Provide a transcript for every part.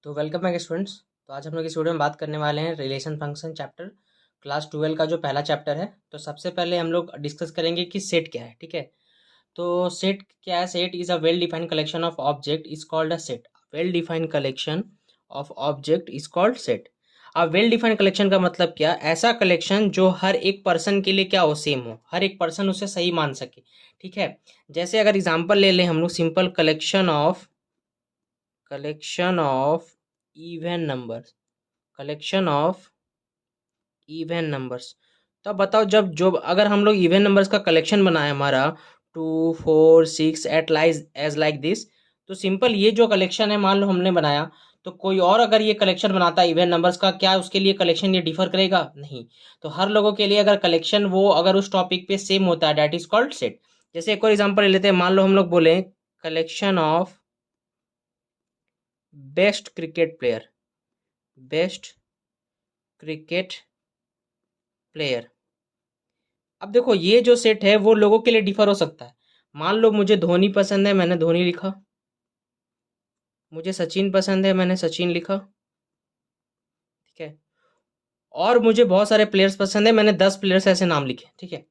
तो welcome back students. तो आज हम लोग इस वीडियो में बात करने वाले हैं रिलेशन फंक्शन चैप्टर क्लास 12 का जो पहला चैप्टर है। तो सबसे पहले हम लोग डिस्कस करेंगे कि सेट क्या है। ठीक है, तो सेट क्या है? Set is a well defined collection of object is called a set. Well defined collection of object is called set. अब वेल डिफाइंड कलेक्शन का मतलब क्या? ऐसा कलेक्शन जो हर एक पर्सन के लिए क्या हो, सेम हो, हर एक पर्सन उसे सही मान सके। ठीक है, जैसे अगर एग्जांपल ले लें हम लोग, simple collection of even numbers, collection of even numbers. तो अब बताओ, जब जो अगर हम लोग इवन नंबर्स का कलेक्शन बनाए हमारा 2 4 6 eight lies as like this, तो सिंपल ये जो कलेक्शन है मान लो हमने बनाया, तो कोई और अगर ये कलेक्शन बनाता है इवन नंबर्स का, क्या उसके लिए कलेक्शन ये डिफर करेगा? नहीं। तो हर लोगों के लिए अगर कलेक्शन वो अगर उस टॉपिक पे सेम होता है, दैट इज कॉल्ड सेट। जैसे एक और एग्जांपल ले लेते हैं, मान लो हम लोग बोले collection of best cricket player, best cricket player. अब देखो ये जो सेट है वो लोगों के लिए डिफर हो सकता है। मान लो मुझे धोनी पसंद है, मैंने धोनी लिखा। मुझे सचिन पसंद है, मैंने सचिन लिखा। ठीक है, और मुझे बहुत सारे प्लेयर्स पसंद है, मैंने 10 प्लेयर्स ऐसे नाम लिखे। ठीक है,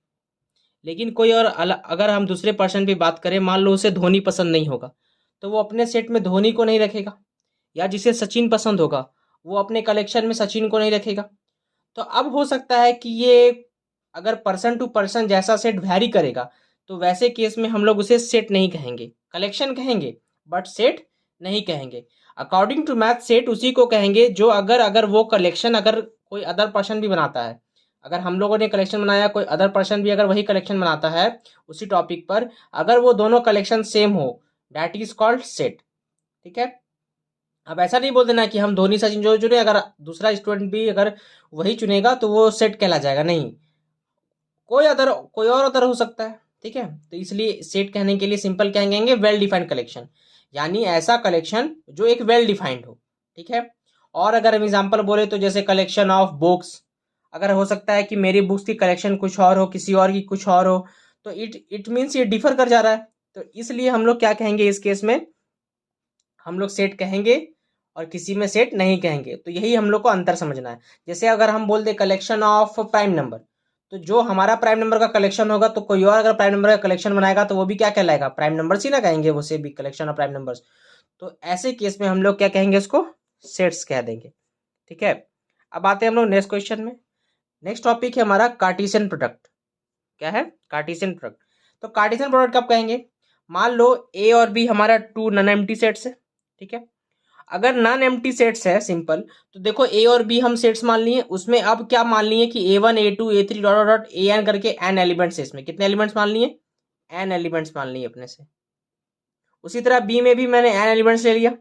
लेकिन कोई और अगर हम दूसरे पर्सन की बात करें, मान लो उसे धोनी पसंद नहीं होगा, तो वो अपने सेट में धोनी को नहीं रखेगा। या जिसे सचिन पसंद होगा वो अपने कलेक्शन में सचिन को नहीं रखेगा। तो अब हो सकता है कि ये अगर पर्सन टू पर्सन जैसा सेट वैरी करेगा, तो वैसे केस में हम लोग उसे सेट नहीं कहेंगे, कलेक्शन कहेंगे, बट सेट नहीं कहेंगे। अकॉर्डिंग टू मैथ सेट उसी को कहेंगे जो अगर अगर वो कलेक्शन अगर कोई अदर पर्सन भी बनाता है, अगर हम लोगों ने कलेक्शन बनाया, कोई अदर पर्सन भी अगर वही कलेक्शन बनाता है उसी टॉपिक पर, अगर वो दोनों कलेक्शन सेम हो, दैट इज कॉल्ड सेट। ठीक है, अब ऐसा नहीं बोल देना कि हम धोनी सचिन जो चुने, अगर दूसरा स्टूडेंट भी अगर वही चुनेगा तो वो सेट कहला जाएगा, नहीं। कोई और अदर हो सकता है। ठीक है, तो इसलिए सेट कहने के लिए सिंपल क्या कहेंगे? वेल डिफाइंड कलेक्शन, यानी ऐसा कलेक्शन जो एक वेल डिफाइंड हो। ठीक है, और अगर हम एग्जांपल बोले तो जैसे कलेक्शन ऑफ बुक्स, अगर हो सकता है कि मेरी बुक्स की कलेक्शन कुछ और हो, किसी और की कुछ और हो, तो इट मीन्स ये डिफर कर जा रहा है। तो इसलिए हम लोग क्या कहेंगे इस केस में? हम लोग सेट कहेंगे और किसी में सेट नहीं कहेंगे। तो यही हम लोग को अंतर समझना है। जैसे अगर हम बोल दे कलेक्शन ऑफ प्राइम नंबर, तो जो हमारा प्राइम नंबर का कलेक्शन होगा, तो कोई और अगर प्राइम नंबर का कलेक्शन बनाएगा तो वो भी क्या कहलाएगा? प्राइम नंबर्स ही ना कहेंगे, उसे भी कलेक्शन ऑफ प्राइम नंबर्स। तो ऐसे केस में हम लोग क्या कहेंगे? उसको सेट्स कह देंगे। ठीक है, अब आते हैं हम लोग नेक्स्ट क्वेश्चन में। नेक्स्ट टॉपिक है हमारा कार्टेशियन प्रोडक्ट। क्या है? Cartesian product. तो कार्टेशियन प्रोडक्ट कब कहेंगे? मान लो ए और बी हमारा टू नॉन एम्प्टी सेट्स है। ठीक है, अगर नॉन एम्प्टी सेट्स है सिंपल, तो देखो ए और बी हम सेट्स मान लिए, उसमें अब क्या मान लिए कि A1 A2 A3 dot dot dot A N करके एन एलिमेंट्स है। इसमें कितने एलिमेंट्स मान लिए? एन एलिमेंट्स मान लिए अपने से। उसी तरह बी में भी मैंने एन एलिमेंट्स ले लिया।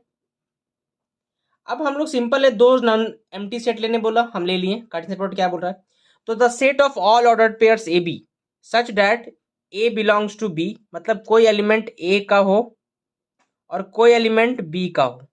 अब हम लोग सिंपल है, दो नॉन एम्प्टी सेट लेने बोला, हम ले लिए। कार्टेशियन प्रोडक्ट क्या बोल रहा है? तो the set of all ordered pairs A B such that A belongs to B, मतलब कोई एलिमेंट ए का हो और कोई एलिमेंट बी का हो।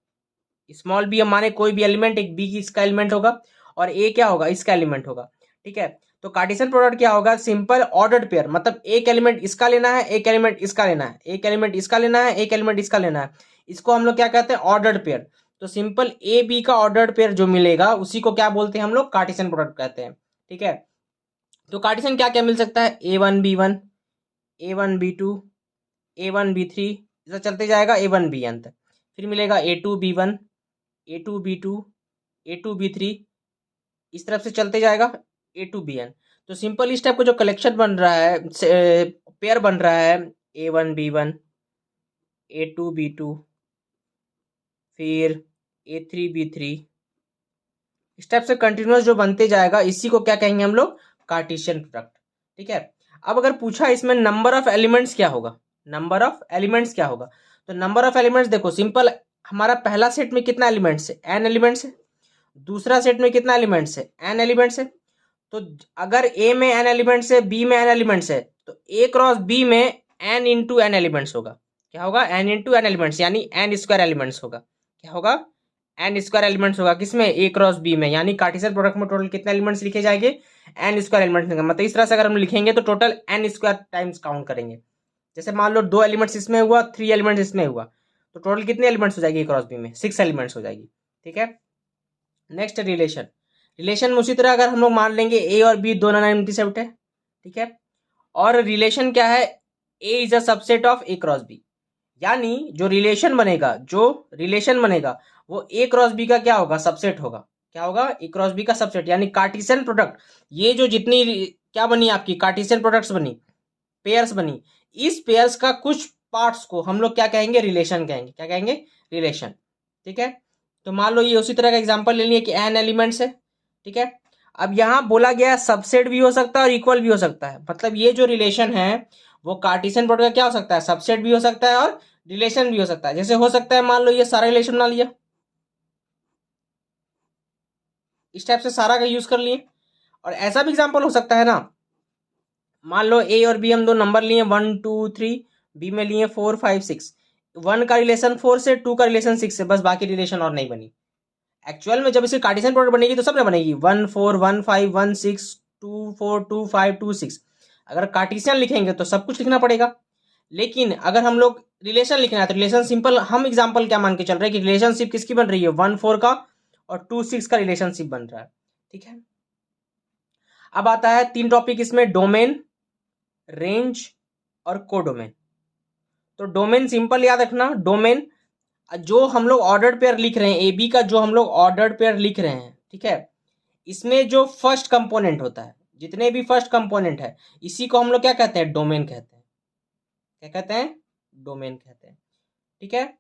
स्मॉल बी हम माने कोई भी एलिमेंट एक बी की इसका एलिमेंट होगा और ए क्या होगा? इसका एलिमेंट होगा। ठीक है, तो कार्टेशियन प्रोडक्ट क्या होगा? सिंपल ऑर्डर्ड पेयर, मतलब एक एलिमेंट इसका लेना है, एक एलिमेंट इसका लेना है, एक एलिमेंट इसका लेना है, एक एलिमेंट इसका लेना है। इसको हम लोग क्या कहते हैं? Ordered pair. तो सिंपल ए बी का ऑर्डर्ड पेयर जो मिलेगा उसी को क्या बोलते हैं हम लोग? कार्टेशियन प्रोडक्ट कहते हैं। ठीक है, तो कार्टेशियन क्या क्या मिल सकता है? A1 B1, A1 B2, A1 B3, ऐसा चलते जाएगा A1 B अंत। फिर मिलेगा A2 B1, A2 B2, A2 B3, इस तरफ से चलते जाएगा A2 B n। तो सिंपल इस टाइप का जो कलेक्शन बन रहा है, पेयर बन रहा है, A1 B1, A2 B2, फिर A3 B3, इस टाइप से कंटिन्यूअस जो बनते जाएगा, इसी को क्या कहेंगे हम लोग? Cartesian product. ठीक है, अब अगर पूछा इसमें नंबर ऑफ एलिमेंट्स क्या होगा, नंबर ऑफ एलिमेंट्स क्या होगा, तो नंबर ऑफ एलिमेंट्स देखो सिंपल, हमारा पहला सेट में कितना एलिमेंट्स है? एन एलिमेंट्स है। दूसरा सेट में कितना एलिमेंट्स है? एन एलिमेंट्स है। तो अगर ए में एन एलिमेंट्स है, बी में एन एलिमेंट्स है, तो ए क्रॉस बी में एन इंटू एन एलिमेंट्स होगा। क्या होगा? एन इंटू एन एलिमेंट्स, यानी एन स्क्वायर एलिमेंट्स होगा। क्या होगा? एन स्क्वायर एलिमेंट्स होगा। किसमें? ए क्रॉस बी में, यानी कार्टेशियन प्रोडक्ट में टोटल कितने एलिमेंट्स लिखे जाएंगे? N square elements. मतलब इस तरह से अगर हम लिखेंगे तो total N square times count करेंगे। जैसे मान लो 2 एलिमेंट्स इसमें हुआ, 3 एलिमेंट्स इसमें हुआ, तो टोटल कितने एलिमेंट्स हो जाएगी ए क्रॉस बी में? 6 एलिमेंट्स हो जाएगी। ठीक है। नेक्स्ट रिलेशन, रिलेशन में उसी तरह अगर हम लोग मान लेंगे ए और बी दोनों नॉन इंटरसेप्ट है, ठीक है, और रिलेशन क्या है, A is a subset of A cross B, यानी जो रिलेशन बनेगा वो ए क्रॉस बी का क्या होगा, सबसेट होगा। क्या होगा, ए क्रॉस बी का सबसेट, यानी कार्टेशियन प्रोडक्ट, ये जो जितनी क्या बनी आपकी कार्टेशियन प्रोडक्ट्स बनी, पेयर्स बनी, इस पेयर्स का कुछ पार्ट्स को हम लोग क्या कहेंगे, रिलेशन कहेंगे। क्या कहेंगे, रिलेशन। ठीक है, तो मान लो ये उसी तरह का एग्जांपल ले लिए कि एन एलिमेंट्स है, ठीक है। अब यहाँ बोला गया सबसेट भी हो सकता है और इक्वल भी हो सकता है, मतलब ये जो रिलेशन है वो कार्टेशियन प्रोडक्ट का क्या हो सकता है, सबसेट भी हो सकता है और रिलेशन भी हो सकता है। जैसे हो सकता है मान लो ये सारा रिलेशन बना लिया, इस टाइप से सारा का यूज कर लिए, और ऐसा भी एग्जांपल हो सकता है ना, मान लो ए और बी हम दो नंबर लिए 1 2 3, बी में लिए 4 5 6, 1 का रिलेशन 4 से, 2 का रिलेशन 6 से, बस बाकी रिलेशन और नहीं बनी। एक्चुअल में जब इसकी कार्टेशियन प्रोडक्ट बनेगी तो सब में बनेगी 1 4 1 5 1 6 2 4 2 5 2 6। अगर कार्टेशियन लिखेंगे तो सब कुछ लिखना पड़ेगा, लेकिन अगर हम लोग रिलेशन लिखना है तो रिलेशन सिंपल, हम एग्जांपल क्या मान के चल रहे हैं कि रिलेशनशिप किसकी बन रही है, 1 4 का और 2 6 का रिलेशनशिप बन रहा है। ठीक है, अब आता है 3 टॉपिक इसमें, डोमेन, रेंज और कोडोमेन। तो डोमेन सिंपल याद रखना, डोमेन जो हम लोग ऑर्डर्ड पेयर लिख रहे हैं, ए बी का जो हम लोग ऑर्डर्ड पेयर लिख रहे हैं, ठीक है, इसमें जो फर्स्ट कंपोनेंट होता है, जितने भी फर्स्ट कंपोनेंट है, इसी को हम लोग क्या कहते हैं, डोमेन कहते हैं। क्या कहते हैं, डोमेन कहते हैं। ठीक है,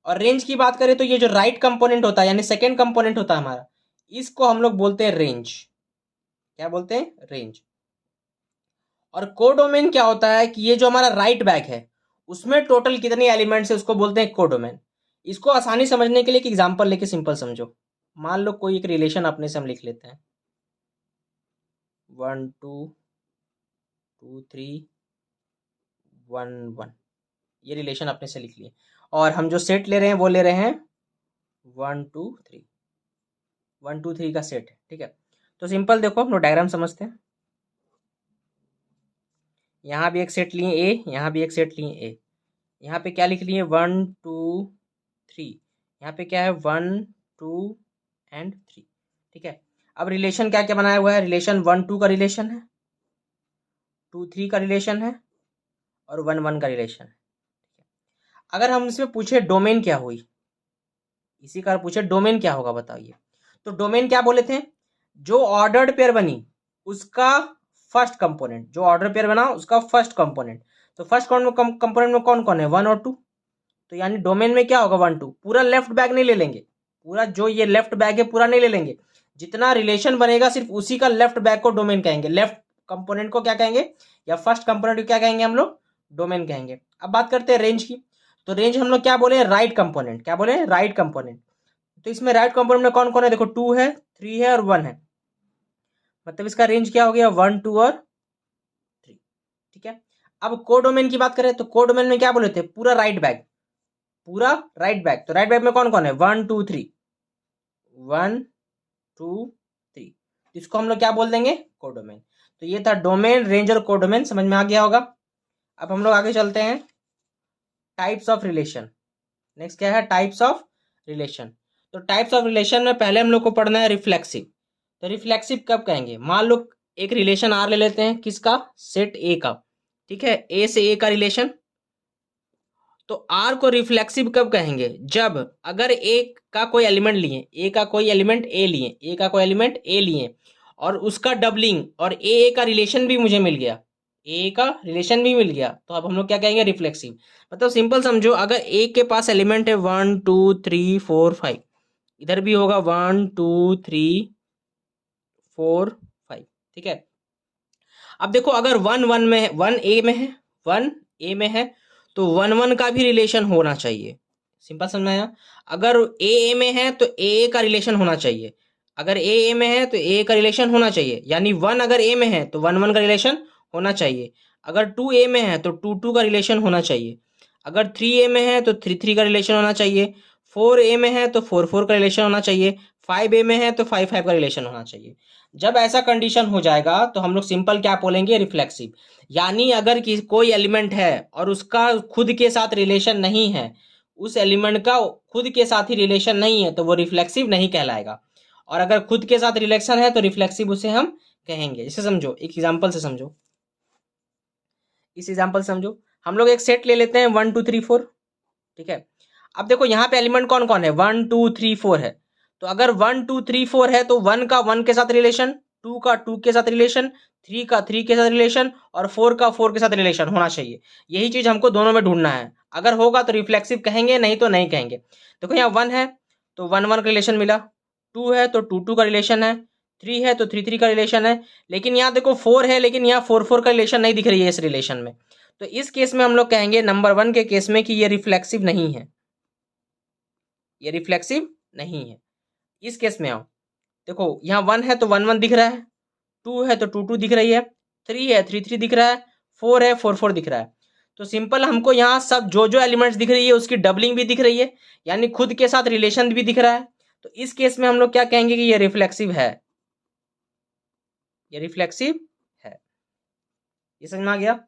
और रेंज की बात करें तो ये जो राइट कंपोनेंट होता है, यानी सेकेंड कंपोनेंट होता है हमारा, इसको हम लोग बोलते हैं रेंज। क्या बोलते हैं, रेंज। और कोडोमेन क्या होता है कि ये जो हमारा राइट बैक है उसमें टोटल कितने एलिमेंट्स है उसको बोलते हैं कोडोमेन। इसको आसानी समझने के लिए एक एग्जांपल लेके सिंपल समझो। मान लो कोई एक रिलेशन अपने से हम लिख लेते हैं 1 2 2 3 1 1, ये रिलेशन अपने से लिख लिए, और हम जो सेट ले रहे हैं वो ले रहे हैं 1 2 3, 1 2 3 का सेट है। ठीक है, तो सिंपल देखो हम लोग डायग्राम समझते हैं। यहाँ भी एक सेट लिए ए, यहाँ भी एक सेट लिए ए, यहाँ पे क्या लिख लिए 1 2 3, यहाँ पे क्या है 1 2 एंड 3। ठीक है, अब रिलेशन क्या क्या बनाया हुआ है, रिलेशन 1 2 का रिलेशन है, 2 3 का रिलेशन है और 1 1 का रिलेशन है। अगर हम इसमें पूछे डोमेन क्या हुई, इसी का पूछे डोमेन क्या होगा बताइए, तो डोमेन क्या बोले थे, जो ऑर्डर्ड पेयर बनी उसका फर्स्ट कंपोनेंट, जो ऑर्डर पेयर बना उसका फर्स्ट कंपोनेंट। तो फर्स्ट कंपोनेंट में कौन कौन है, 1 और 2, तो यानी डोमेन में क्या होगा 1 2, पूरा लेफ्ट बैग नहीं ले लेंगे, पूरा जो ये लेफ्ट बैग है पूरा नहीं ले लेंगे, जितना रिलेशन बनेगा सिर्फ उसी का लेफ्ट बैग को डोमेन कहेंगे, लेफ्ट कंपोनेंट को क्या कहेंगे, या फर्स्ट कंपोनेंट को क्या कहेंगे हम लोग, डोमेन कहेंगे। अब बात करते हैं रेंज की, तो रेंज हम लोग क्या बोले, राइट कंपोनेंट। क्या बोले, राइट कंपोनेंट। तो इसमें राइट कंपोनेंट में कौन कौन है, देखो 2 है, 3 है और 1 है, मतलब इसका रेंज क्या हो गया 1 2 और 3। ठीक है, अब कोडोमेन की बात करें तो कोडोमेन में क्या बोले थे, पूरा राइट बैग, पूरा राइट बैग। तो राइट बैग में कौन कौन है 1 2 3, 1 2 3, इसको हम लोग क्या बोल देंगे, कोडोमेन। तो ये था डोमेन, रेंज और कोडोमेन, समझ में आ गया होगा। अब हम लोग आगे चलते हैं, टाइप्स ऑफ रिलेशन। नेक्स्ट क्या है, टाइप्स ऑफ रिलेशन। तो टाइप्स ऑफ रिलेशन में पहले हम लोग को पढ़ना है रिफ्लेक्सिव। तो रिफ्लेक्सिव कब कहेंगे, मान लो एक रिलेशन आर ले लेते हैं, किसका, सेट ए का, ठीक है, ए से ए का रिलेशन। तो आर को रिफ्लेक्सिव कब कहेंगे, जब अगर ए का कोई एलिमेंट लिए, ए का कोई एलिमेंट ए लिए, ए का कोई एलिमेंट ए लिए और उसका डबलिंग और ए का रिलेशन भी मुझे मिल गया, ए का रिलेशन भी मिल गया, तो अब हम लोग क्या कहेंगे, रिफ्लेक्सिव। मतलब सिंपल समझो, अगर ए के पास एलिमेंट है 1 2 3 4 5, इधर भी होगा 1 2 3 4 5, ठीक है। अब देखो अगर 1 1 में है, 1 ए में है, 1 ए में है, तो 1 1 का भी रिलेशन होना चाहिए। सिंपल समझ में आया, अगर ए में है तो ए का रिलेशन होना चाहिए, अगर ए में है तो ए का रिलेशन होना चाहिए, यानी 1 अगर ए में है तो 1 1 का रिलेशन होना चाहिए, अगर 2 ए में है तो 2 2 का रिलेशन होना चाहिए, अगर 3 ए में है तो 3 3 का रिलेशन होना चाहिए, 4 ए में है तो 4 4 का रिलेशन होना चाहिए, 5 ए में है तो 5 5 का रिलेशन होना चाहिए। जब ऐसा कंडीशन हो जाएगा तो हम लोग सिंपल क्या बोलेंगे, रिफ्लेक्सिव। यानी अगर कोई एलिमेंट है और उसका खुद के साथ रिलेशन नहीं है, उस एलिमेंट का खुद के साथ ही रिलेशन नहीं है तो वो रिफ्लेक्सिव नहीं कहलाएगा, और अगर खुद के साथ रिलेशन है तो रिफ्लेक्सिव उसे हम कहेंगे। इसे समझो, एक एग्जाम्पल से समझो, इस एग्जाम्पल से समझो। हम लोग एक सेट ले लेते हैं 1 2 3 4, ठीक है। अब देखो यहाँ पे एलिमेंट कौन कौन है, 1 2 3 4 है। तो अगर 1 2 3 4 है तो 1 का 1 के साथ रिलेशन, 2 का 2 के साथ रिलेशन, 3 का 3 के साथ रिलेशन, और 4 का 4 के साथ रिलेशन होना चाहिए। यही चीज हमको दोनों में ढूंढना है। अगर होगा तो रिफ्लेक्सिव कहेंगे, नहीं तो नहीं कहेंगे। देखो यहाँ 1 है तो 1 1 का रिलेशन मिला, 2 है तो 2 2 का रिलेशन है, 3 है तो 3 3 का रिलेशन है। लेकिन यहाँ देखो 4 है, लेकिन यहाँ 4 4 का रिलेशन नहीं दिख रही है इस रिलेशन में। तो इस केस में हम लोग कहेंगे नंबर 1 के केस में कि ये रिफ्लेक्सिव नहीं है, ये रिफ्लेक्सिव नहीं है। इस केस में आओ, देखो यहाँ 1 है तो 1 1 दिख रहा है, 2 है तो 2 2 दिख रही है, 3 है 3 3 दिख रहा है, 4 है 4 4 दिख रहा है। तो सिंपल हमको यहाँ सब जो एलिमेंट्स दिख रही है उसकी डबलिंग भी दिख रही है, यानी खुद के साथ रिलेशन भी दिख रहा है। तो इस केस में हम लोग क्या कहेंगे कि ये रिफ्लेक्सिव है, ये रिफ्लेक्सिव है। ये समझ में आ गया।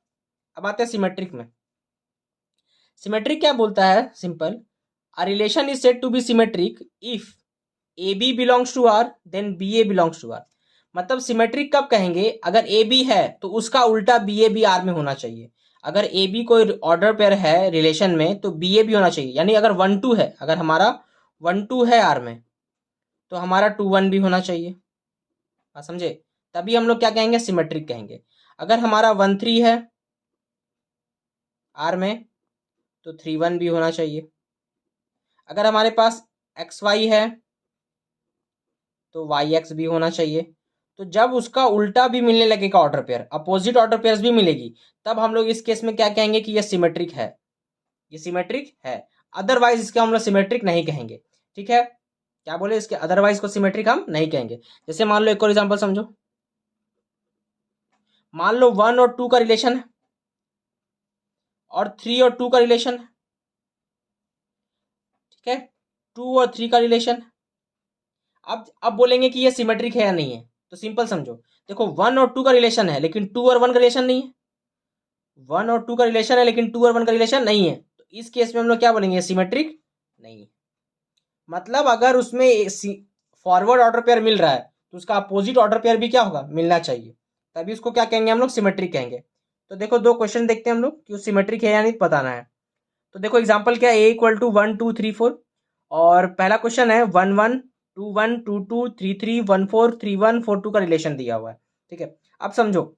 अब आते हैं सिमेट्रिक में। सिमेट्रिक क्या बोलता है, simple, a relation is said to be symmetric if A B belongs to R then B A belongs to R. मतलब सिमेट्रिक कब कहेंगे, अगर ए बी है तो उसका उल्टा बी ए भी आर में होना चाहिए। अगर ए बी कोई ऑर्डर पेयर है रिलेशन में तो बी ए भी होना चाहिए, यानी अगर 1 2 है, अगर हमारा 1 2 है आर में तो हमारा 2 1 भी होना चाहिए। बात समझे, तभी हम लोग क्या कहेंगे, सिमेट्रिक कहेंगे। अगर हमारा 1 3 है आर में तो 3 1 भी होना चाहिए। अगर हमारे पास एक्स वाई है तो वाई एक्स भी होना चाहिए। तो जब उसका उल्टा भी मिलने लगेगा order pair, opposite order pairs भी मिलेगी, तब हम लोग इस केस में क्या कहेंगे कि ये सिमेट्रिक है, ये सिमेट्रिक है। अदरवाइज इसके हम लोग सिमेट्रिक नहीं कहेंगे, ठीक है। क्या बोले, इसके अदरवाइज को सिमेट्रिक हम नहीं कहेंगे। जैसे मान लो एक और एग्जांपल समझो, मान लो 1 और 2 का रिलेशन है और 3 और 2 का रिलेशन है, ठीक है, 2 और 3 का रिलेशन। अब बोलेंगे कि ये सिमेट्रिक है या नहीं है, तो सिंपल समझो, देखो 1 और 2 का रिलेशन है लेकिन 2 और 1 का रिलेशन नहीं है, 1 और 2 का रिलेशन है लेकिन 2 और 1 का रिलेशन नहीं है। तो इस केस में हम लोग क्या बोलेंगे, सिमेट्रिक नहीं है। मतलब अगर उसमें फॉरवर्ड ऑर्डर पेयर मिल रहा है तो उसका अपोजिट ऑर्डर पेयर भी क्या होगा, मिलना चाहिए, तभी उसको क्या कहेंगे हम लोग, सिमेट्रिक कहेंगे। तो देखो दो क्वेश्चन देखते हैं हम लोग कि वो सिमेट्रिक है या नहीं बताना है। तो देखो एग्जाम्पल क्या है, ए इक्वल टू 1 2 3 4, और पहला क्वेश्चन है 1 1 2 1 2 2 3 3 1 4 3 1 4 2 का रिलेशन दिया हुआ है, ठीक है। अब समझो,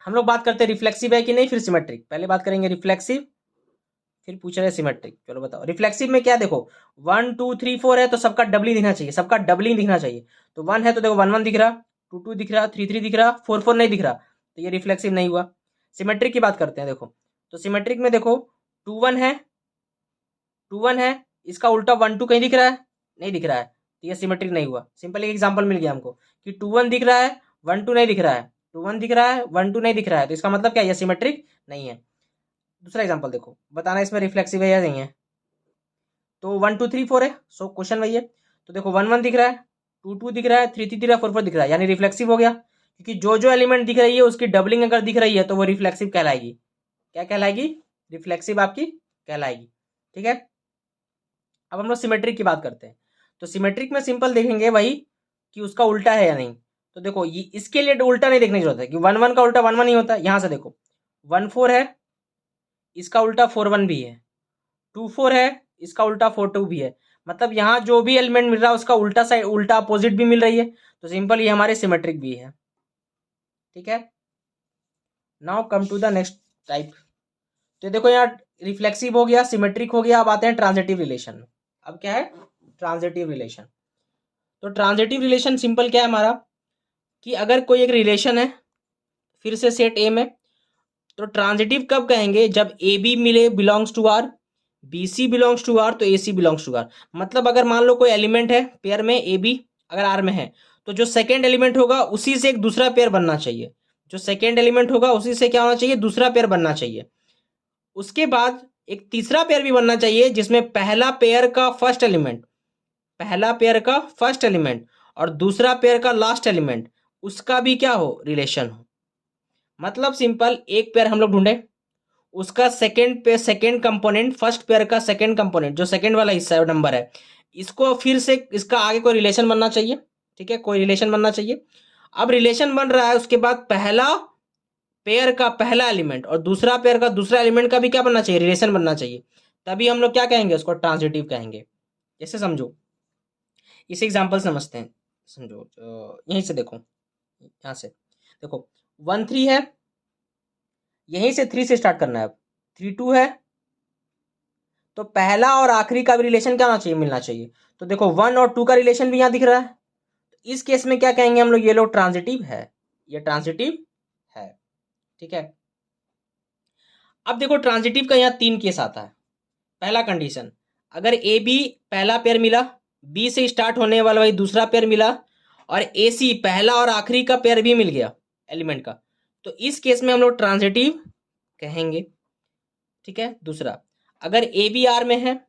हम लोग बात करते हैं रिफ्लेक्सिव है कि नहीं, फिर सिमेट्रिक। पहले बात करेंगे रिफ्लेक्सिव, फिर पूछ रहे सिमेट्रिक। चलो बताओ रिफ्लेक्सिव में क्या, देखो 1 2 3 4 है तो सबका डबलिंग दिखना चाहिए, सबका डबलिंग दिखना चाहिए। तो 1 है तो देखो 1 1 दिख रहा, 2 2 दिख रहा, 3 3 दिख रहा, 4 4 नहीं दिख रहा, तो ये रिफ्लेक्सिव नहीं हुआ। सिमेट्रिक की बात करते हैं, देखो तो सिमेट्रिक में देखो 2 1 है, 2 1 है, इसका उल्टा 1 2 कहीं दिख रहा है, नहीं दिख रहा है, तो ये सिमेट्रिक नहीं हुआ। सिंपल एक एग्जांपल मिल गया हमको कि 2 1 दिख रहा है 1 2 नहीं दिख रहा है, 2 1 दिख रहा है 1 2 नहीं दिख रहा है, तो इसका मतलब क्या है, ये सिमेट्रिक नहीं है। दूसरा एग्जांपल देखो, बताना इसमें रिफ्लेक्सिव है या नहीं है। तो 1 2 3 4 है, सो क्वेश्चन वही है। तो देखो 1 1 दिख रहा है, 2 2 दिख रहा है, 3 3 दिख रहा है, 4 4 दिख रहा है, यानी रिफ्लेक्सिव हो गया। क्योंकि जो एलिमेंट दिख रही है उसकी डबलिंग अगर दिख रही है तो वो रिफ्लेक्सिव कहलाएगी। क्या कहलाएगी, रिफ्लेक्सिव आपकी कहलाएगी, ठीक है। अब हम लोग सिमेट्रिक की बात करते हैं। तो सिमेट्रिक में सिंपल देखेंगे वही कि उसका उल्टा है या नहीं। तो देखो ये इसके लिए उल्टा नहीं देखने की जरूरत है कि 1 1 का उल्टा 1 1 ही होता है। यहां से देखो 1 4 है, इसका उल्टा 4 1 भी है, 2 4 है, इसका उल्टा 4 2 भी है। मतलब यहाँ जो भी एलिमेंट मिल रहा है उसका उल्टा साइड, उल्टा अपोजिट भी मिल रही है, तो सिंपल ये हमारे सिमेट्रिक भी है, ठीक है। Now come to the next type. तो देखो यहाँ रिफ्लेक्सिव हो गया, सिमेट्रिक हो गया, अब आते हैं ट्रांजिटिव रिलेशन में। अब क्या है, ट्रांजिटिव रिलेशन। तो ट्रांजिटिव रिलेशन सिंपल क्या है हमारा, कि अगर कोई एक रिलेशन है फिर से सेट ए में, तो ट्रांजिटिव कब कहेंगे, जब ए बी मिले belongs to R, B C belongs to R, तो A C belongs to R. मतलब अगर मान लो कोई एलिमेंट है पेयर में ए बी, अगर आर में है, तो जो सेकेंड एलिमेंट होगा उसी से एक दूसरा पेयर बनना चाहिए, जो सेकेंड एलिमेंट होगा उसी से क्या होना चाहिए, दूसरा पेयर बनना चाहिए। उसके बाद एक तीसरा पेयर भी बनना चाहिए जिसमें पहला पेयर का फर्स्ट एलिमेंट, पहला पेयर का फर्स्ट एलिमेंट और दूसरा पेयर का लास्ट एलिमेंट, उसका भी क्या हो, रिलेशन हो। मतलब सिंपल एक पेयर हम लोग ढूंढे, उसका सेकंड कंपोनेंट फर्स्ट पेयर का सेकंड कंपोनेंट, जो सेकंड वाला हिस्सा है नंबर है, इसको फिर से इसका आगे कोई रिलेशन बनना चाहिए। ठीक है, कोई रिलेशन बनना चाहिए। अब रिलेशन बन रहा है, उसके बाद पहला पेयर का पहला एलिमेंट और दूसरा पेयर का दूसरा एलिमेंट का भी क्या बनना चाहिए, रिलेशन बनना चाहिए। तभी हम लोग क्या कहेंगे, उसको ट्रांजिटिव कहेंगे। जैसे समझो, इसे एग्जाम्पल समझते हैं। समझो, यहीं से देखो, यहाँ से देखो, 1 3 है, यहीं से 3 से स्टार्ट करना है। अब 3 2 है, तो पहला और आखिरी का भी रिलेशन क्या होना चाहिए, मिलना चाहिए। तो देखो 1 और 2 का रिलेशन भी यहाँ दिख रहा है। इस केस में क्या कहेंगे हम लोग, ये लोग ट्रांजिटिव है, ये ट्रांजिटिव है। ठीक है, अब देखो ट्रांजिटिव का यहाँ 3 केस आता है। पहला कंडीशन, अगर ए बी पहला पेयर मिला, बी से स्टार्ट होने वाला वही दूसरा पेयर मिला, और ए सी पहला और आखिरी का पेयर भी मिल गया एलिमेंट का, तो इस केस में हम लोग ट्रांजिटिव कहेंगे। ठीक है, दूसरा, अगर ए बी आर में है,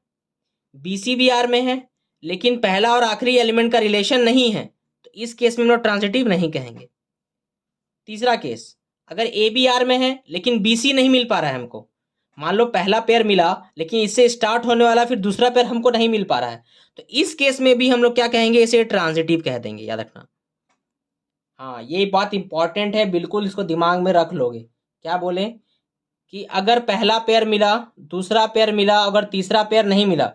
बी सी भी आर में है, लेकिन पहला और आखिरी एलिमेंट का रिलेशन नहीं है, तो इस केस में हम लोग ट्रांजिटिव नहीं कहेंगे। तीसरा केस, अगर ए बी आर में है लेकिन बी सी नहीं मिल पा रहा है हमको, मान लो पहला पेयर मिला लेकिन इससे स्टार्ट होने वाला फिर दूसरा पेयर हमको नहीं मिल पा रहा है, तो इस केस में भी हम लोग क्या कहेंगे, इसे ट्रांजिटिव कह देंगे, याद रखना। हाँ, ये बात इंपॉर्टेंट है, बिल्कुल इसको दिमाग में रख लोगे। क्या बोले कि अगर पहला पेयर मिला, दूसरा पेयर मिला, अगर तीसरा पेयर नहीं मिला,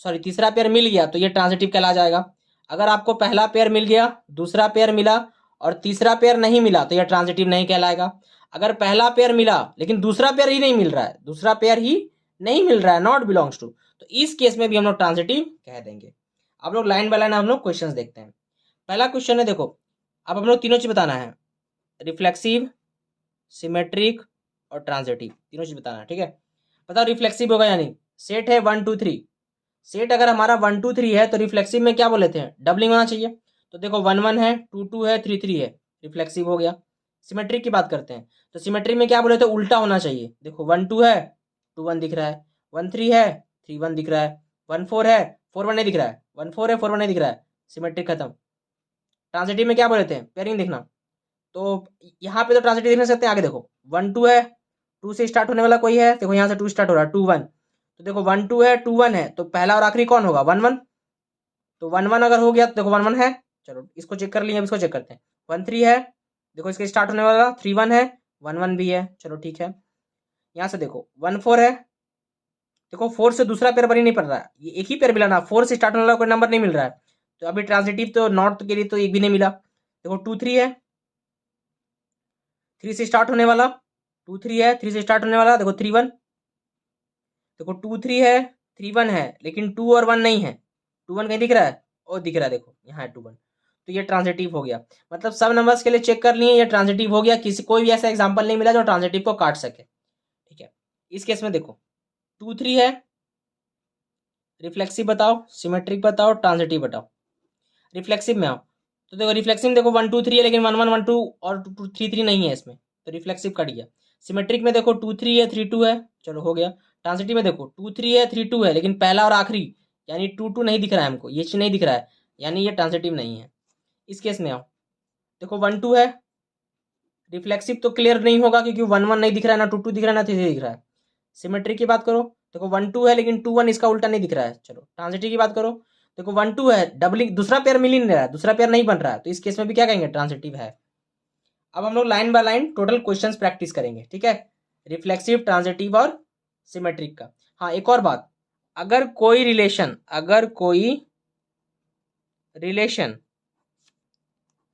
सॉरी तीसरा पेयर मिल गया, तो ये ट्रांजिटिव कहला जाएगा। अगर आपको पहला पेयर मिल गया, दूसरा पेयर मिला और तीसरा पेयर नहीं मिला, तो यह ट्रांजिटिव नहीं कहलाएगा। अगर पहला पेयर मिला लेकिन दूसरा पेयर ही नहीं मिल रहा है, दूसरा पेयर ही नहीं मिल रहा है, नॉट बिलोंग्स टू, तो इस केस में भी हम लोग ट्रांजिटिव कह देंगे। अब लोग लाइन बाय लाइन हम लोग क्वेश्चन देखते हैं। पहला क्वेश्चन है, देखो अब हम लोग तीनों चीज बताना है, रिफ्लेक्सिव, सिमेट्रिक और ट्रांजिटिव, तीनों चीज बताना है। ठीक है, बताओ रिफ्लेक्सिव होगा या नहीं। सेट है 1 2 3, सेट अगर हमारा 1 2 3 है तो रिफ्लेक्सिव में क्या बोले थे, डबलिंग होना चाहिए। तो देखो 1 1 है, 2 2 है, 3 3 है, रिफ्लेक्सिव हो गया। सिमेट्रिक की बात करते हैं, तो सिमेट्रिक में क्या बोले थे, उल्टा होना चाहिए। देखो 1 2 है, 2 1 दिख रहा है, 1 3 है, 3 1 दिख रहा है, 1 4 है, 4 1 नहीं दिख रहा है, 1 4 है, 4 1 नहीं दिख रहा है, सिमेट्रिक खत्म। ट्रांजिटिव में क्या बोले थे, पेयरिंग देखना। तो यहाँ पे तो ट्रांजिटिव देख नहीं सकते, आगे देखो 1 2 है, 2 से स्टार्ट होने वाला कोई है, देखो यहाँ से 2 स्टार्ट हो रहा है, 2 1, तो देखो 1 2 है, 2 1 है, तो पहला और आखिरी कौन होगा, 1 1, तो 1 1 अगर हो गया तो देखो 1 1 है। चलो इसको चेक कर लिए, अब इसको चेक करते हैं। 1 3 है, देखो इसके स्टार्ट होने वाला 3 1 है, 1 1 भी है, चलो ठीक है। यहाँ से देखो 1 4 है, देखो 4 से दूसरा पेयर बनी नहीं पड़ रहा है, ये एक ही पेयर मिला ना, 4 से स्टार्ट होने वाला कोई नंबर नहीं मिल रहा है, तो अभी ट्रांजिटिव तो नॉट के लिए तो एक भी नहीं मिला। देखो 2 3 है, 3 से स्टार्ट होने वाला, 2 3 है, 3 से स्टार्ट होने वाला, देखो 3 1, देखो 2 3 है, 3 1 है, लेकिन 2 और 1 नहीं है, 2 1 कहीं दिख रहा है, और दिख रहा है, देखो यहाँ है 2 1, तो ये ट्रांजिटिव हो गया। मतलब सब नंबर्स के लिए चेक कर लिए, ये ट्रांजिटिव हो गया, किसी कोई भी ऐसा एग्जांपल नहीं मिला जो ट्रांजिटिव को काट सके। ठीक है, इस केस में देखो 2 3 है, रिफ्लेक्सिव बताओ, सिमेट्रिक बताओ, ट्रांजिटिव बताओ। रिफ्लेक्सिव में आओ, तो देखो रिफ्लेक्सिव में देखो 1 2 3 है, लेकिन 1 1 1 2 और 2 2 3 3 नहीं है इसमें, तो रिफ्लेक्सिव कट गया। सिमेट्रिक में देखो 2 3 है, 3 2 है, चलो हो गया। ट्रांजिटिव में देखो 2 3 है, 3 2 है, लेकिन पहला और आखिरी यानी 2 2 नहीं दिख रहा है हमको, ये चीज नहीं दिख रहा है, यानी ये ट्रांजिटिव नहीं है। इस केस में आओ, देखो 1 2 है, रिफ्लेक्सिव तो क्लियर नहीं होगा क्योंकि 1 1 नहीं दिख रहा है, ना 2 2 दिख रहा है, ना 3 3 दिख रहा है। सिमेट्रिक की बात करो, देखो 1 2 है, लेकिन 2 1 इसका उल्टा नहीं दिख रहा है। चलो ट्रांजिटिव की बात करो, देखो 1 2 है, डबलिंग दूसरा पेयर मिल ही नहीं रहा है, दूसरा पेयर नहीं बन रहा है, तो इस केस में भी क्या कहेंगे, ट्रांजिटिव है। अब हम लोग line by line total questions practice करेंगे। ठीक है, रिफ्लेक्सिव, ट्रांजिटिव और सिमेट्रिक का। हाँ, एक और बात, अगर कोई रिलेशन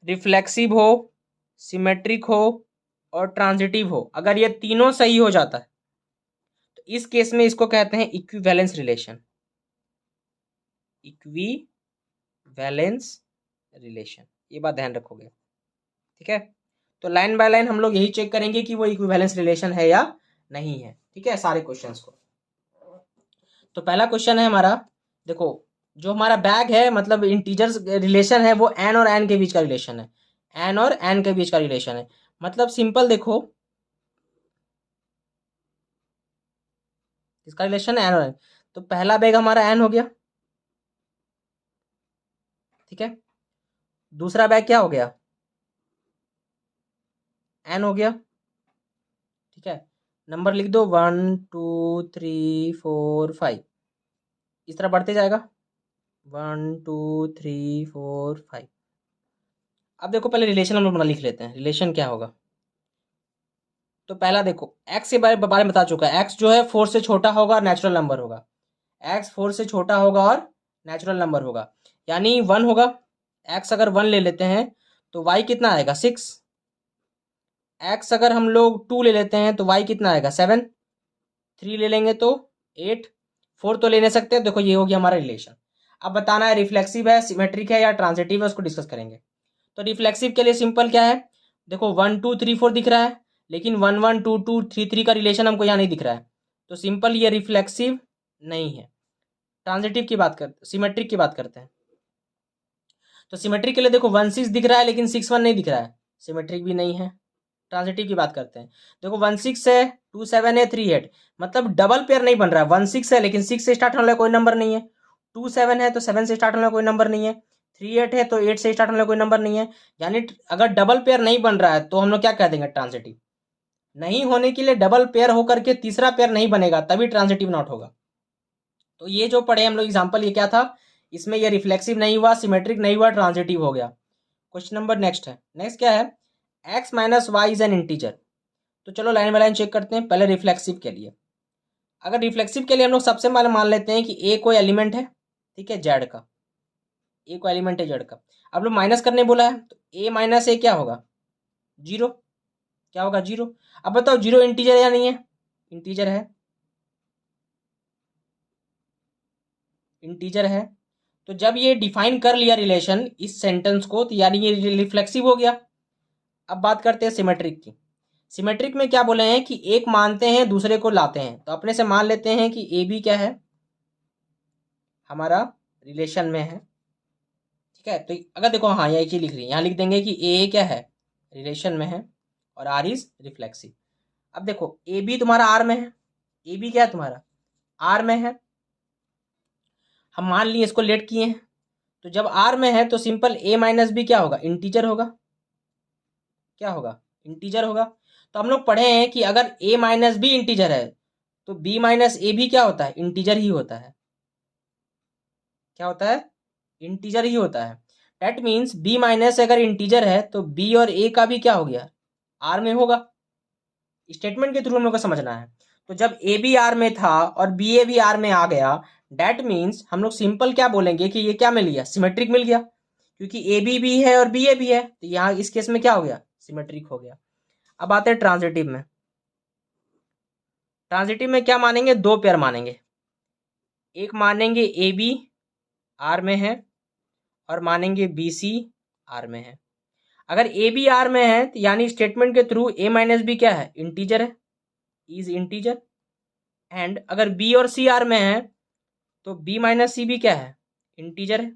रिफ्लेक्सिव हो, सिमेट्रिक हो और ट्रांजिटिव हो, अगर ये तीनों सही हो जाता है, तो इस केस में इसको कहते हैं इक्विवेलेंस रिलेशन, इक्विवेलेंस रिलेशन, ये बात ध्यान रखोगे। ठीक है, तो लाइन बाय लाइन हम लोग यही चेक करेंगे कि वो इक्विवेलेंस रिलेशन है या नहीं है। ठीक है, सारे क्वेश्चंस को। तो पहला क्वेश्चन है हमारा, देखो जो हमारा बैग है, मतलब इंटीजर्स रिलेशन है, वो एन और एन के बीच का रिलेशन है, एन और एन के बीच का रिलेशन है। मतलब सिंपल देखो, इसका रिलेशन है एन और एन, तो पहला बैग हमारा एन हो गया। ठीक है, दूसरा बैग क्या हो गया, एन हो गया। ठीक है, नंबर लिख दो 1 2 3 4 5, इस तरह बढ़ते जाएगा 1 2 3 4 5। अब देखो पहले रिलेशन हम लोग बना लिख लेते हैं, रिलेशन क्या होगा। तो पहला देखो एक्स के बारे में बता चुका है, एक्स जो है 4 से छोटा होगा और नेचुरल नंबर होगा, एक्स 4 से छोटा होगा और नेचुरल नंबर होगा, यानी 1 होगा। एक्स अगर 1 ले लेते हैं तो वाई कितना आएगा 6। एक्स अगर हम लोग 2 ले लेते हैं तो वाई कितना आएगा 7। 3 ले लेंगे तो 8। 4 तो ले नहीं सकते। देखो ये हो गया हमारा रिलेशन। अब बताना है रिफ्लेक्सिव है, सिमेट्रिक है या ट्रांजिटिव है, उसको डिस्कस करेंगे। तो रिफ्लेक्सिव के लिए सिंपल क्या है, देखो 1 2 3 4 दिख रहा है, लेकिन 1 1 2 2 3 3 का रिलेशन हमको यहाँ नहीं दिख रहा है, तो सिंपल ये रिफ्लेक्सिव नहीं है। ट्रांजिटिव की बात करते, सिमेट्रिक की बात करते हैं। तो सिमेट्रिक के लिए देखो 1 6 दिख रहा है लेकिन 6 1 नहीं दिख रहा है, सिमेट्रिक भी नहीं है। ट्रांजिटिव की बात करते हैं, देखो 1 6 है, 2 7 है, 3 8, मतलब डबल पेयर नहीं बन रहा है। 1 6 है लेकिन 6 से स्टार्ट होने वाला कोई नंबर नहीं है, 2 7 है तो 7 से स्टार्ट होने वाला कोई नंबर नहीं है, 3 8 है तो 8 से स्टार्ट होने वाला कोई नंबर नहीं है। यानी अगर डबल पेयर नहीं बन रहा है तो हम लोग क्या कह देंगे, ट्रांजिटिव। नहीं होने के लिए डबल पेयर होकर के तीसरा पेयर नहीं बनेगा, तभी ट्रांजिटिव नॉट होगा। तो ये जो पढ़े हम लोग एग्जाम्पल, ये क्या था, इसमें ये रिफ्लेक्सिव नहीं हुआ, सिमेट्रिक नहीं हुआ, ट्रांजिटिव हो गया। क्वेश्चन नंबर नेक्स्ट है, नेक्स्ट क्या है, X minus Y is an integer. तो चलो लाइन बाय लाइन चेक करते हैं। पहले रिफ्लेक्सिव के लिए, अगर रिफ्लेक्सिव के लिए हम लोग सबसे पहले मान लेते हैं कि ए कोई एलिमेंट है, ठीक है, जेड का, ए कोई एलिमेंट है जेड का। अब लोग माइनस करने बोला है तो ए माइनस ए क्या होगा, जीरो। क्या होगा, जीरो। अब बताओ जीरो इंटीजर है या नहीं है, इंटीजर है, इंटीजर है। तो जब ये डिफाइन कर लिया रिलेशन इस सेंटेंस को, तो यानी ये रिफ्लेक्सिव हो गया। अब बात करते हैं सिमेट्रिक की। सिमेट्रिक में क्या बोले हैं कि एक मानते हैं दूसरे को लाते हैं, तो अपने से मान लेते हैं कि ए बी क्या है, हमारा रिलेशन में है, ठीक है। तो अगर देखो हाँ ये चीज लिख रही है, यहाँ लिख देंगे कि ए क्या है, रिलेशन में है, और आर इज रिफ्लेक्सिव। अब देखो ए बी तुम्हारा आर में है, ए बी क्या है तुम्हारा आर में है, हम मान लिए इसको लेट किए हैं। तो जब आर में है तो सिंपल ए माइनस बी क्या होगा, इंटीजर होगा। क्या होगा, इंटीजर होगा। तो हम लोग पढ़े हैं कि अगर ए माइनस बी इंटीजर है तो बी माइनस ए भी क्या होता है, इंटीजर ही होता है। क्या होता है, इंटीजर ही होता है। डेट मीन्स बी माइनस अगर इंटीजर है तो बी और ए का भी क्या हो गया, आर में होगा। स्टेटमेंट के थ्रू हम लोग को समझना है। तो जब ए बी आर में था और बी ए भी आर में आ गया, डेट मीन्स हम लोग सिंपल क्या बोलेंगे कि ये क्या मिल गया, सिमेट्रिक मिल गया, क्योंकि ए बी भी है और बी ए भी है, तो यहाँ इस केस में क्या हो गया, सिमेट्रिक हो गया। अब आते हैं ट्रांजिटिव में। ट्रांजिटिव में क्या मानेंगे, दो पेयर मानेंगे। एक मानेंगे ए बी आर में है और मानेंगे बी सी आर में है। अगर ए बी आर में है तो यानी स्टेटमेंट के थ्रू ए माइनस बी क्या है, इंटीजर है, इज इंटीजर। एंड अगर बी और सी आर में है तो बी माइनस सी भी क्या है, इंटीजर है।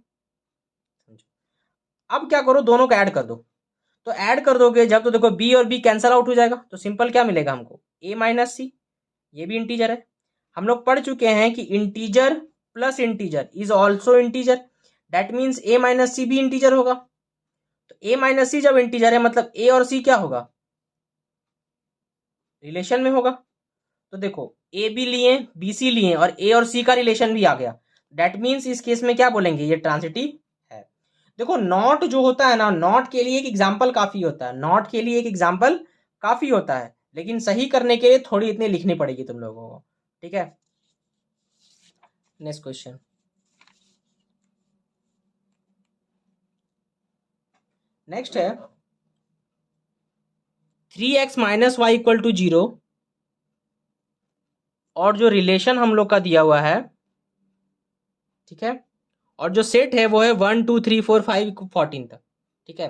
अब क्या करो, दोनों को ऐड कर दो। तो ऐड कर दोगे जब, तो देखो बी और बी कैंसल आउट हो जाएगा, तो सिंपल क्या मिलेगा हमको, ए माइनस सी, ये भी इंटीजर है। हम लोग पढ़ चुके हैं कि integer plus integer is also integer, that means A minus C भी इंटीजर होगा। तो ए माइनस सी जब इंटीजर है मतलब ए और सी क्या होगा, रिलेशन में होगा। तो देखो ए बी लिए, बी सी लिए और ए और सी का रिलेशन भी आ गया, दैट मीन्स इस केस में क्या बोलेंगे, ये ट्रांजिटिव है। देखो नॉट जो होता है ना, नॉट के लिए एक एग्जाम्पल काफी होता है, नॉट के लिए एक एग्जाम्पल काफी होता है, लेकिन सही करने के लिए थोड़ी इतनी लिखनी पड़ेगी तुम लोगों को, ठीक है। नेक्स्ट क्वेश्चन, नेक्स्ट है 3x minus Y equal to 0, और जो रिलेशन हम लोग का दिया हुआ है, ठीक है, और जो सेट है वो है 1 2 3 4 5 14 तक, ठीक है।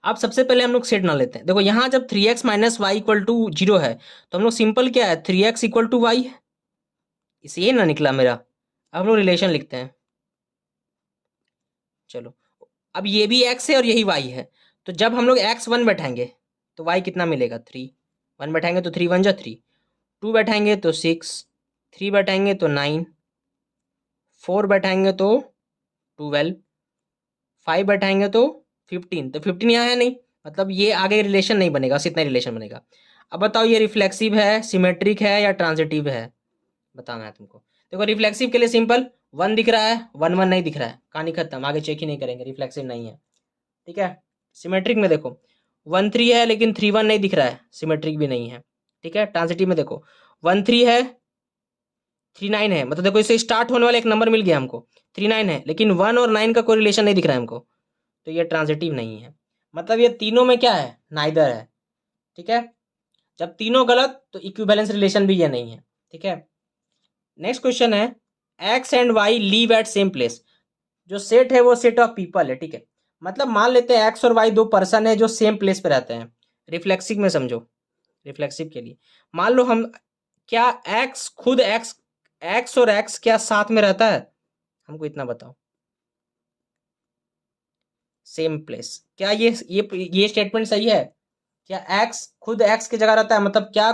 अब सबसे पहले हम लोग सेट ना लेते हैं। देखो यहाँ जब 3x minus Y equal to 0 है तो हम लोग सिंपल क्या है, 3x इक्वल टू वाई है, इसे ये ना निकला मेरा। अब हम लोग रिलेशन लिखते हैं, चलो। अब ये भी x है और यही y है, तो जब हम लोग x 1 बैठाएंगे तो y कितना मिलेगा, 3। 1 बैठाएंगे तो 3 1 जा 3, 2 बैठाएंगे तो 6, 3 बैठाएंगे तो 9, 4 बैठाएंगे तो 12, 5 बैठाएंगे तो 15। तो 15 यहाँ है नहीं, मतलब ये आगे रिलेशन नहीं बनेगा, बस इतना रिलेशन बनेगा। अब बताओ ये रिफ्लेक्सिव है, सिमेट्रिक है या ट्रांजिटिव है, बताना है तुमको। देखो रिफ्लेक्सिव के लिए सिंपल, 1 दिख रहा है, 1 1 नहीं दिख रहा है, कहानी खत्म, आगे चेक ही नहीं करेंगे, रिफ्लेक्सिव नहीं है। ठीक है। सिमेट्रिक में देखो 1 3 है लेकिन 3 1 नहीं दिख रहा है, सिमेट्रिक भी नहीं है। ठीक है। ट्रांजिटिव में देखो 1 3 है, 3 9 है, मतलब देखो इससे स्टार्ट होने वाला एक नंबर मिल गया हमको, 3 9 है, लेकिन 1 और 9 का कोई रिलेशन नहीं दिख रहा है हमको, तो ये ट्रांजिटिव नहीं है। मतलब ये तीनों में क्या है, नाइदर है। ठीक है। जब तीनों गलत तो इक्विवेलेंस रिलेशन भी ये नहीं है। ठीक है। नेक्स्ट क्वेश्चन है, X and Y live at same place. जो सेट है वो सेट ऑफ पीपल है। ठीक है। मतलब मान लेते हैं एक्स और वाई दो पर्सन है जो सेम प्लेस पे रहते हैं। रिफ्लेक्सिव में समझो, रिफ्लेक्सिव के लिए मान लो हम, क्या एक्स खुद एक्स, एक्स और एक्स क्या साथ में रहता है, हमको इतना बताओ। सेम प्लेस, क्या ये स्टेटमेंट सही है? क्या एक्स खुद एक्स की जगह रहता है, मतलब क्या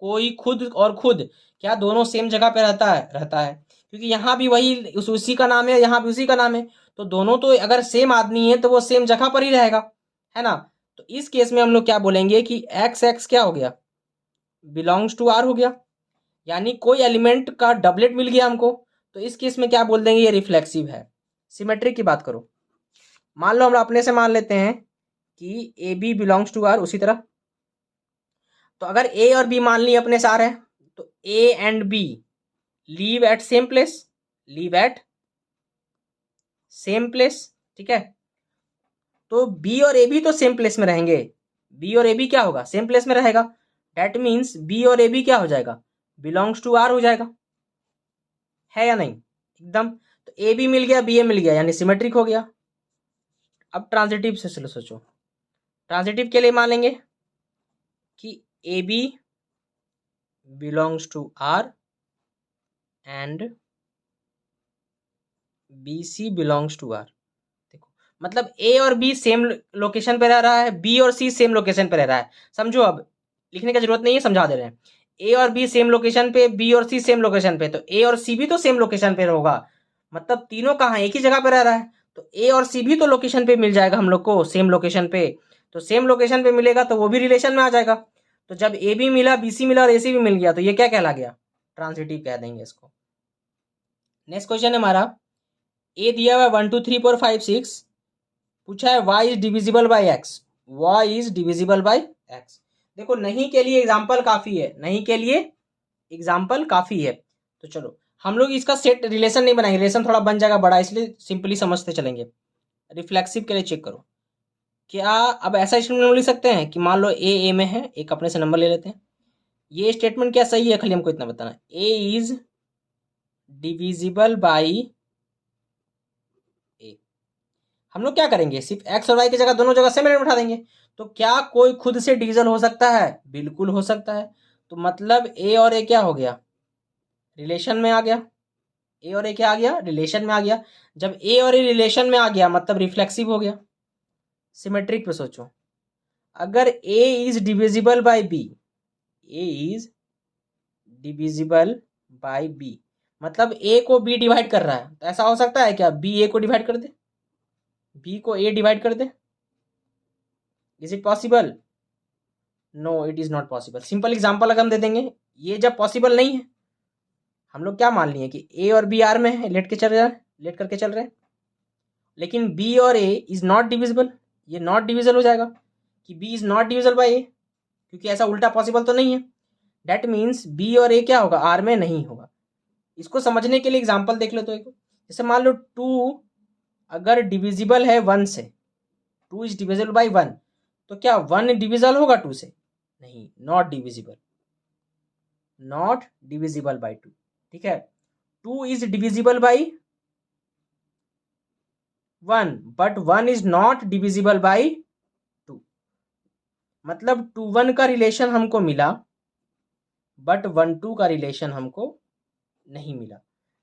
कोई खुद और खुद क्या दोनों सेम जगह पे रहता है? रहता है, क्योंकि यहाँ भी वही उसी का नाम है, यहाँ भी उसी का नाम है, तो दोनों तो अगर सेम आदमी है तो वो सेम जगह पर ही रहेगा, है ना। तो इस केस में हम लोग क्या बोलेंगे कि एक्स एक्स क्या हो गया, बिलोंग्स टू आर हो गया, यानी कोई एलिमेंट का डबलेट मिल गया हमको। तो इस केस में क्या बोल देंगे, ये रिफ्लेक्सिव है। सिमेट्रिक की बात करो, मान लो हम अपने से मान लेते हैं कि A B belongs to R, उसी तरह तो अगर ए और बी मान ली अपने सार है, तो A and B leave at same place, leave at same place. ठीक है। तो बी और ए भी तो सेम प्लेस में रहेंगे, बी और ए बी क्या होगा, सेम प्लेस में रहेगा, डेट मीन्स बी और ए बी क्या हो जाएगा, बिलोंग्स टू आर हो जाएगा, है या नहीं, एकदम। तो ए बी मिल गया, बी ए मिल गया, यानी सिमेट्रिक हो गया। अब ट्रांजिटिव से सोचो, ट्रांजिटिव के लिए मान लेंगे कि A B belongs to R and B C belongs to R. देखो मतलब ए और बी सेम लोकेशन पे रह रहा है, बी और सी सेम लोकेशन पे रह रहा है, समझो। अब लिखने की जरूरत नहीं है, समझा दे रहे हैं। ए और बी सेम लोकेशन पे, बी और सी सेम लोकेशन पे, तो ए और सी भी तो सेम लोकेशन पे होगा, मतलब तीनों कहाँ एक ही जगह पे रह रहा है, तो ए और सी भी तो लोकेशन पे मिल जाएगा हम लोग को, सेम लोकेशन पे। तो सेम लोकेशन पे मिलेगा तो वो भी रिलेशन में आ जाएगा। तो जब ए बी मिला, बी सी मिला और ए सी भी मिल गया, तो ये क्या कहला गया, ट्रांजिटिव कह देंगे इसको। नेक्स्ट क्वेश्चन है हमारा, ए दिया हुआ 1 2 3 4 5 6, पूछा है y is divisible by x, y is divisible by x. देखो नहीं के लिए एग्जाम्पल काफी है, नहीं के लिए एग्जाम्पल काफी है। तो चलो हम लोग इसका सेट रिलेशन नहीं बनाएंगे, रिलेशन थोड़ा बन जाएगा बड़ा, इसलिए सिंपली समझते चलेंगे। रिफ्लेक्सिव के लिए चेक करो, क्या अब ऐसा स्टेटमेंट लिख सकते हैं कि मान लो ए में है, एक अपने से नंबर ले लेते हैं, ये स्टेटमेंट क्या सही है, खाली हमको इतना बताना है, ए इज डिविजिबल बाई ए। हम लोग क्या करेंगे, सिर्फ एक्स और वाई की जगह दोनों जगह सेम एलिमेंट उठा देंगे। तो क्या कोई खुद से डिविजन हो सकता है, बिल्कुल हो सकता है। तो मतलब ए और ए क्या हो गया, रिलेशन में आ गया, ए और ए क्या आ गया, रिलेशन में आ गया। जब ए और ए रिलेशन में आ गया मतलब रिफ्लेक्सिव हो गया। सिमेट्रिक पे सोचो, अगर A is divisible by B, A is divisible by B, मतलब ए को बी डिवाइड कर रहा है, तो ऐसा हो सकता है क्या बी ए को डिवाइड कर दे, बी को ए डिवाइड कर दे, is it possible? No it is not possible. Simple example अगर हम दे देंगे, ये जब पॉसिबल नहीं है, हम लोग क्या मान लिए कि ए और बी आर में है, लेट के चल रहा है, लेट करके चल रहे हैं, लेकिन बी और ए इज नॉट डिविजिबल, ये नॉट डिविजिबल हो जाएगा कि B is not divisible by A, क्योंकि ऐसा उल्टा पॉसिबल तो नहीं है। डेट मीन्स बी और ए क्या होगा, आर में नहीं होगा। इसको समझने के लिए एग्जाम्पल देख लो तो एक, जैसे मान लो 2 अगर डिविजिबल है 1 से, 2 इज डिविजिबल बाई 1, तो क्या 1 डिविजिबल होगा 2 से? नहीं, not divisible, not divisible by 2। ठीक है। 2 is divisible by 1, but 1 is not divisible by 2। मतलब 2 1 का रिलेशन हमको मिला, बट 1 2 का रिलेशन हमको नहीं मिला।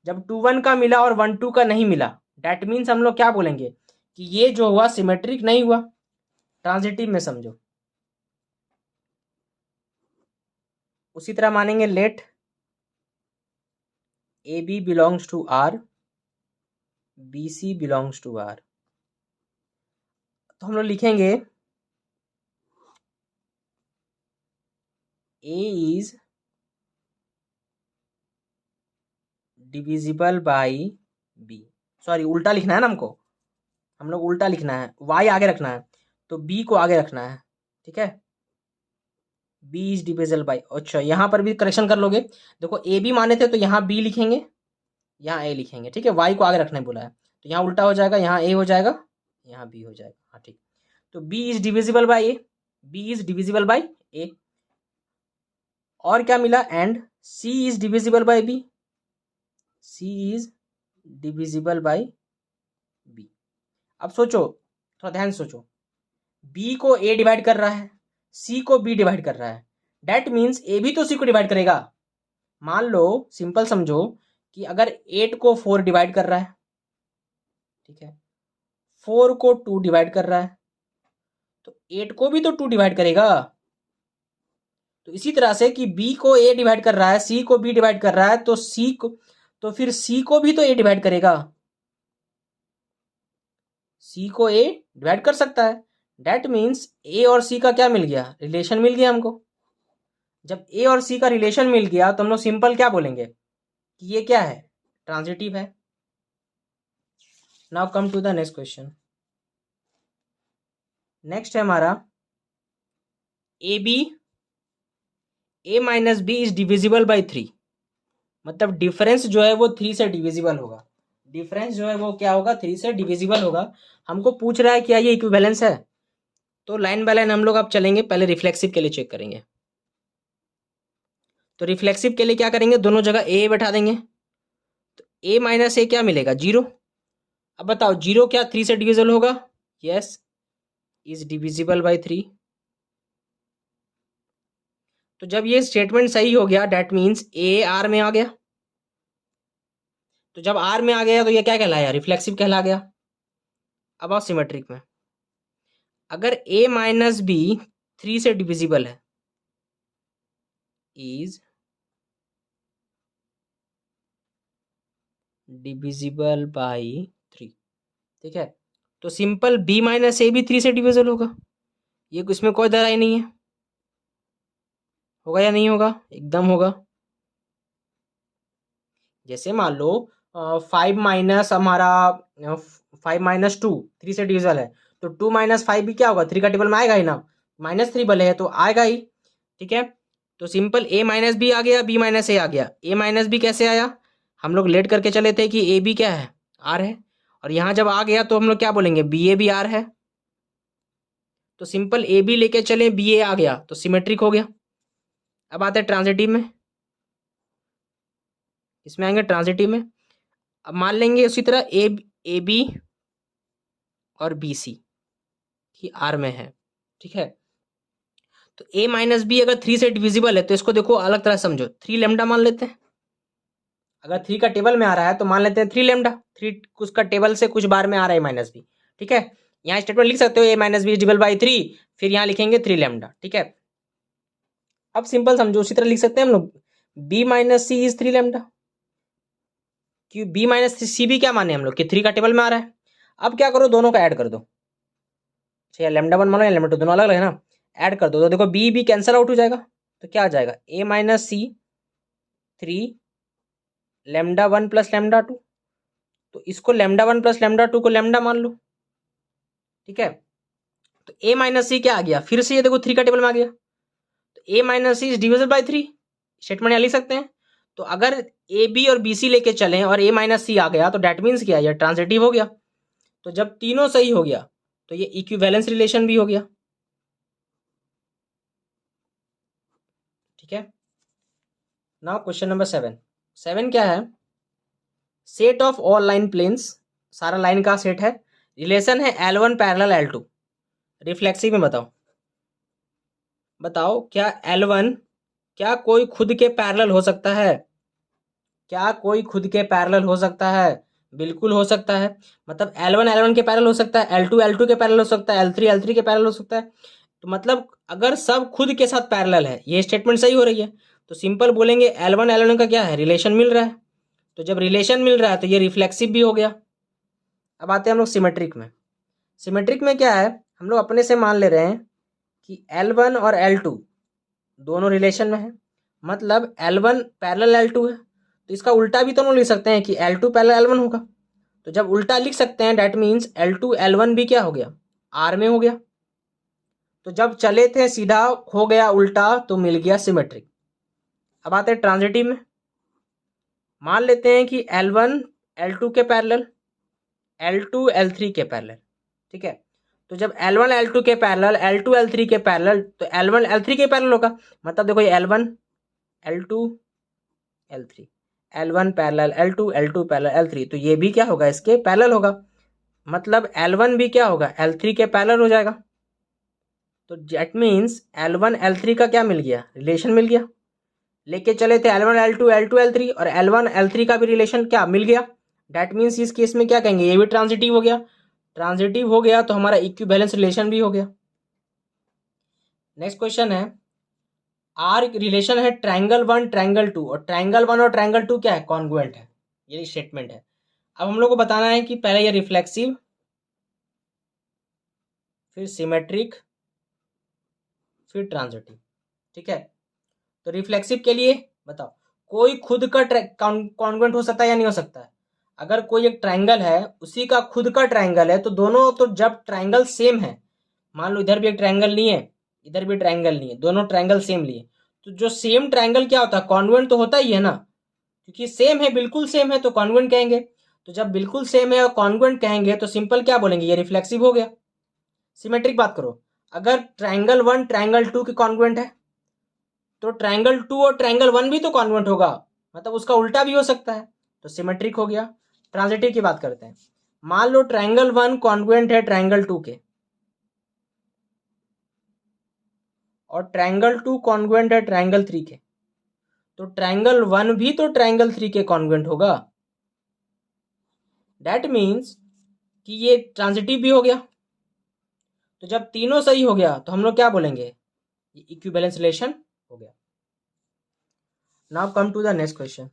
जब 2 1 का मिला और 1 2 का नहीं मिला, डेट मीन्स हम लोग क्या बोलेंगे कि ये जो हुआ सिमेट्रिक नहीं हुआ। ट्रांजिटिव में समझो, उसी तरह मानेंगे, let A B belongs to R, B C belongs to R. तो हम लोग लिखेंगे A is divisible by B, sorry उल्टा लिखना है ना हमको, हम लोग उल्टा लिखना है, वाई आगे रखना है तो बी को आगे रखना है, ठीक है। बी इज डिविजिबल बाई, अच्छा यहाँ पर भी करेक्शन कर लोगे, देखो ए बी माने थे तो यहाँ बी लिखेंगे, यहाँ ए लिखेंगे, ठीक है, वाई को आगे रखने बोला है तो यहाँ उल्टा हो जाएगा, यहाँ ए हो जाएगा, यहाँ बी हो जाएगा, हाँ ठीक। तो B is divisible by A, B is divisible by A, और क्या मिला, and C is divisible by B, C is divisible by B. अब सोचो, थोड़ा ध्यान से सोचो, बी को ए डिवाइड कर रहा है, सी को बी डिवाइड कर रहा है, डेट मीन्स ए भी तो सी को डिवाइड करेगा। मान लो, सिंपल समझो कि अगर 8 को 4 डिवाइड कर रहा है, ठीक है, 4 को 2 डिवाइड कर रहा है, तो 8 को भी तो 2 डिवाइड करेगा। तो इसी तरह से कि बी को ए डिवाइड कर रहा है, सी को बी डिवाइड कर रहा है, तो सी को, तो फिर सी को भी तो ए डिवाइड करेगा, सी को ए डिवाइड कर सकता है। डेट मीन्स ए और सी का क्या मिल गया, रिलेशन मिल गया हमको। जब ए और सी का रिलेशन मिल गया तो हम लोग सिंपल क्या बोलेंगे कि ये क्या है, ट्रांजिटिव है। Now come to the next question. Next है हमारा A B, A minus B is divisible by 3, मतलब डिफरेंस जो है वो 3 से डिविजिबल होगा, डिफरेंस जो है वो क्या होगा, 3 से डिविजिबल होगा। हमको पूछ रहा है क्या ये इक्विवेलेंस है, तो लाइन बाय लाइन हम लोग अब चलेंगे, पहले रिफ्लेक्सिव के लिए चेक करेंगे। तो रिफ्लेक्सिव के लिए क्या करेंगे, दोनों जगह ए बैठा देंगे, तो ए माइनस ए क्या मिलेगा, 0। अब बताओ 0 क्या 3 से डिविजिबल होगा, यस, इज डिविजिबल बाई 3। तो जब ये स्टेटमेंट सही हो गया, डेट मीन्स ए आर में आ गया, तो जब आर में आ गया तो ये क्या कहलाया, रिफ्लेक्सिव कहला गया। अब आओ सिमेट्रिक में, अगर ए माइनस बी 3 से डिविजिबल है, इज डिविजिबल बाई 3, ठीक है, तो सिंपल बी माइनस ए भी 3 से डिविजिबल होगा, ये इसमें कोई दराई नहीं है, होगा या नहीं होगा, एकदम होगा। जैसे मान लो 5 माइनस हमारा 5 माइनस 2 3 से डिविजिबल है, तो 2 माइनस 5 भी क्या होगा, 3 का टेबल में आएगा ही ना, -3 भले है तो आएगा ही, ठीक है। तो सिंपल ए माइनस बी आ गया, बी माइनस ए आ गया, ए माइनस बी कैसे आया, हम लोग लेट करके चले थे कि ए बी क्या है, आर है, और यहाँ जब आ गया तो हम लोग क्या बोलेंगे, बी ए बी आर है, तो सिंपल ए बी लेके चले, बी ए आ गया तो सिमेट्रिक हो गया। अब आते हैं ट्रांजिटिव में, इसमें आएंगे ट्रांजिटिव में, अब मान लेंगे उसी तरह ए बी और बी सी की आर में है, ठीक है। तो ए माइनस बी अगर 3 से डिविजिबल है तो इसको देखो अलग तरह समझो, 3 लेमडा मान लेते हैं, अगर 3 का टेबल में आ रहा है तो मान लेते हैं 3 लेमडा, 3 उसका टेबल से कुछ बार में आ रहा है माइनस बी, ठीक है। यहाँ स्टेटमेंट लिख सकते हो ए माइनस बी डिविजिबल बाई 3, फिर यहाँ लिखेंगे 3 लेमडा, ठीक है। अब सिंपल समझो, उसी तरह लिख सकते हैं हम लोग B minus C is 3 lambda, क्यों बी माइनस सी भी क्या माने हम लोग कि 3 का टेबल में आ रहा है। अब क्या करो, दोनों का ऐड कर दो, अच्छा लेमडा 1 मानो या लेमडा 2 दोनों अलग अलग है ना, ऐड कर दो तो देखो बी बी कैंसिल आउट हो जाएगा, तो क्या आ जाएगा ए माइनस सी 3 लेमडा 1 प्लस लेमडा 2, तो इसको लेमडा 1 प्लस लेमडा 2 को लेमडा मान लो, ठीक है। तो ए माइनस सी क्या आ गया, फिर से ये देखो 3 का टेबल में आ गया, तो A minus C is divisible by 3, statement यहाँ लिख सकते हैं। तो अगर ए बी और बी सी लेके चलें और ए माइनस सी आ गया तो डेट मीन्स क्या, ये ट्रांजिटिव हो गया। तो जब तीनों सही हो गया तो ये इक्विवेलेंस रिलेशन भी हो गया, ठीक है। नाउ क्वेश्चन नंबर 7 क्या है, set of all line planes, सारा लाइन का सेट है, रिलेशन है L1 पैरेलल L2, रिफ्लेक्सिव में बताओ, बताओ क्या L1 क्या कोई खुद के पैरेलल हो सकता है, क्या कोई खुद के पैरेलल हो सकता है, बिल्कुल हो सकता है, मतलब L1 L1 के पैरेलल हो सकता है, L2 L2 के पैरेलल हो सकता है, L3 L3 के पैरेलल हो सकता है, तो मतलब अगर सब खुद के साथ पैरेलल है, ये स्टेटमेंट सही हो रही है, तो सिंपल बोलेंगे L1 L1 का क्या है, रिलेशन मिल रहा है, तो जब रिलेशन मिल रहा है तो ये रिफ्लेक्सिव भी हो गया। अब आते हैं हम लोग सिमेट्रिक में, सिमेट्रिक में क्या है, हम लोग अपने से मान ले रहे हैं कि L1 और L2 दोनों रिलेशन में है, मतलब L1 पैरेलल L2 है, तो इसका उल्टा भी तो हम लिख सकते हैं कि L2 पैरेलल L1 होगा। तो जब उल्टा लिख सकते हैं डैट मीन्स L2 L1 भी क्या हो गया, R में हो गया। तो जब चले थे सीधा हो गया उल्टा, तो मिल गया सिमेट्रिक। अब आते हैं ट्रांजिटिव में। मान लेते हैं कि L1 L2 के पैरेलल, L2 L3 के पैरेलल, ठीक है। तो जब L1 L2 के पैरेलल, L2 L3 के पैरेलल, तो L1 L3 के पैरेलल होगा, मतलब देखो ये L1 L2 L3, L1 parallel L2, L2 parallel L3, तो ये भी क्या होगा, इसके पैरेलल होगा, मतलब L1 भी क्या होगा, L3 के पैरेलल हो जाएगा। तो दैट मीन्स L1 L3 का क्या मिल गया, रिलेशन मिल गया। लेके चले थे L1 L2 L2 L3, और L1 L3 का भी रिलेशन क्या मिल गया। दैट मीन्स इस केस में क्या कहेंगे, ये भी ट्रांजिटिव हो गया। ट्रांजिटिव हो गया तो हमारा इक्विवेलेंस रिलेशन भी हो गया। नेक्स्ट क्वेश्चन है, आर रिलेशन है ट्रायंगल 1 ट्रायंगल 2, और ट्रायंगल 1 और ट्रायंगल 2 क्या है, कॉन्ग्रुएंट है, ये स्टेटमेंट है। अब हम लोग को बताना है कि पहले ये रिफ्लेक्सिव, फिर सिमेट्रिक, फिर ट्रांजिटिव, ठीक है। तो रिफ्लेक्सिव के लिए बताओ, कोई खुद का कॉन्ग्रुएंट हो सकता है या नहीं हो सकता है। अगर कोई एक ट्रायंगल है, उसी का खुद का ट्रायंगल है, तो दोनों, तो जब ट्रायंगल सेम है, मान लो इधर भी एक ट्रायंगल नहीं है, इधर भी ट्रायंगल नहीं है, दोनों ट्रायंगल सेम लिए, तो जो सेम ट्रायंगल क्या होता है, कॉन्ग्रुएंट तो होता ही है ना, क्योंकि सेम है, बिल्कुल सेम है, तो कॉन्ग्रुएंट कहेंगे। तो जब बिल्कुल सेम है और कॉन्ग्रुएंट कहेंगे तो सिंपल क्या बोलेंगे, ये रिफ्लेक्सिव हो गया। सिमेट्रिक बात करो, अगर ट्रायंगल 1 ट्रायंगल 2 के कॉन्ग्रुएंट है, तो ट्रायंगल 2 और ट्रायंगल 1 भी तो कॉन्ग्रुएंट होगा, मतलब उसका उल्टा भी हो सकता है, तो सिमेट्रिक हो गया। ट्रांजिटिव की बात करते हैं, मान लो ट्रायंगल 1 कॉन्ग्रुएंट है ट्रायंगल 2 के, और ट्रायंगल 2 कॉन्ग्रुएंट है ट्रायंगल 3 के, तो ट्रायंगल 1 भी तो ट्रायंगल 3 के कॉन्ग्रुएंट होगा। दैट मीन्स कि ये ट्रांजिटिव भी हो गया। तो जब तीनों सही हो गया तो हम लोग क्या बोलेंगे, ये इक्विवेलेंस रिलेशन हो गया। Now come to the next question.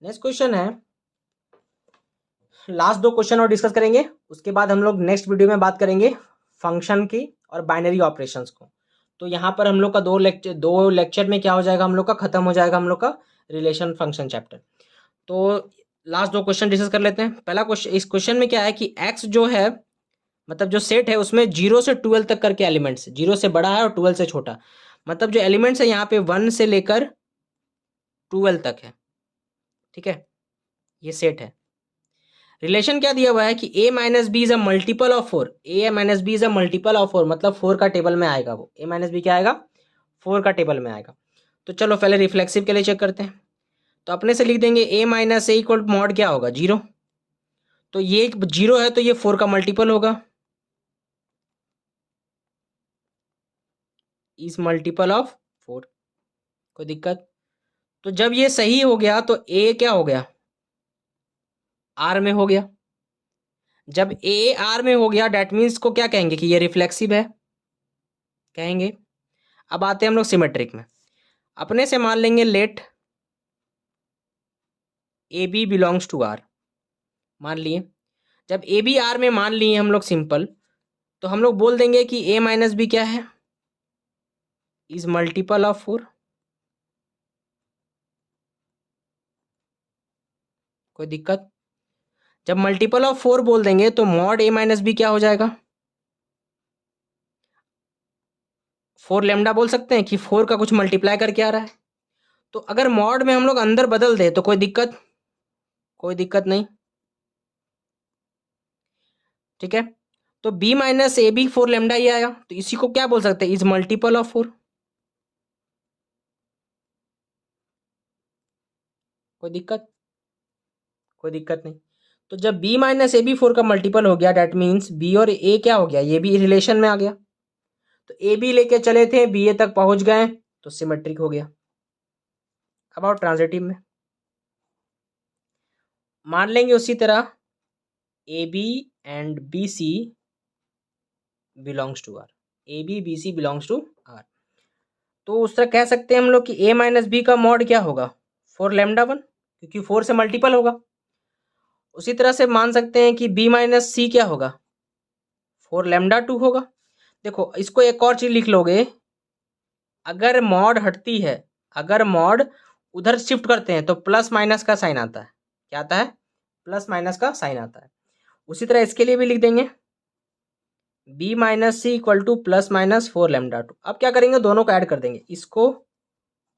Next question है, लास्ट दो क्वेश्चन और डिस्कस करेंगे, उसके बाद हम लोग नेक्स्ट वीडियो में बात करेंगे फंक्शन की और बाइनरी ऑपरेशंस को। तो यहाँ पर हम लोग का दो लेक्चर में क्या हो जाएगा, हम लोग का खत्म हो जाएगा हम लोग का रिलेशन फंक्शन चैप्टर। तो लास्ट दो क्वेश्चन डिस्कस कर लेते हैं। पहला क्वेश्चन, इस क्वेश्चन में क्या है कि एक्स जो है, मतलब जो सेट है उसमें 0 से 12 तक करके एलिमेंट्स, 0 से बड़ा है और 12 से छोटा, मतलब जो एलिमेंट्स है यहाँ पे 1 से लेकर 12 तक है, ठीक है, ये सेट है। रिलेशन क्या दिया हुआ है कि a minus B is a multiple of 4, a minus B is a multiple of 4, मतलब 4 का टेबल में आएगा वो, a माइनस बी क्या आएगा, 4 का टेबल में आएगा। तो चलो पहले रिफ्लेक्सिव के लिए चेक करते हैं। तो अपने से लिख देंगे a minus A equal mod क्या होगा, 0। तो ये 0 है तो ये 4 का मल्टीपल होगा, इज मल्टीपल ऑफ 4, कोई दिक्कत। तो जब ये सही हो गया तो a क्या हो गया, r में हो गया। जब a r में हो गया डैट मीन्स को क्या कहेंगे कि ये रिफ्लेक्सिव है, कहेंगे। अब आते हैं हम लोग सिमेट्रिक में। अपने से मान लेंगे let A B belongs to R, मान लिए। जब ए बी आर में मान लिए हम लोग सिंपल, तो हम लोग बोल देंगे कि ए माइनस बी क्या है, इज मल्टीपल ऑफ 4, कोई दिक्कत। जब मल्टीपल ऑफ 4 बोल देंगे तो मॉड ए माइनस बी क्या हो जाएगा, 4 लेमडा बोल सकते हैं कि 4 का कुछ मल्टीप्लाई करके आ रहा है। तो अगर मॉड में हम लोग अंदर बदल दे तो कोई दिक्कत, कोई दिक्कत नहीं, ठीक है। तो B minus A B 4 lambda ही आया, तो इसी को क्या बोल सकते हैं, इज मल्टीपल ऑफ 4, कोई दिक्कत, कोई दिक्कत नहीं। तो जब b माइनस ए बी 4 का मल्टीपल हो गया डैट मीन्स b और a क्या हो गया, ये भी रिलेशन में आ गया। तो ए बी लेके चले थे, बी ए तक पहुंच गए, तो सिमेट्रिक हो गया। अब आओ ट्रांजिटिव में। मान लेंगे उसी तरह A B and B C belongs to R, A B B C belongs to R. तो उस तरह कह सकते हैं हम लोग कि a माइनस बी का मॉड क्या होगा, 4 लेमडा 1, क्योंकि 4 से मल्टीपल होगा। उसी तरह से मान सकते हैं कि b माइनस सी क्या होगा, 4 लेमडा 2 होगा। देखो इसको एक और चीज लिख लोगे अगर मॉड हटती है, अगर मॉड उधर शिफ्ट करते हैं तो प्लस माइनस का साइन आता है। क्या आता है? प्लस माइनस का साइन आता है। उसी तरह इसके लिए भी लिख देंगे b minus C equal to plus minus 4 lambda 2। अब क्या करेंगे, दोनों को ऐड कर देंगे, इसको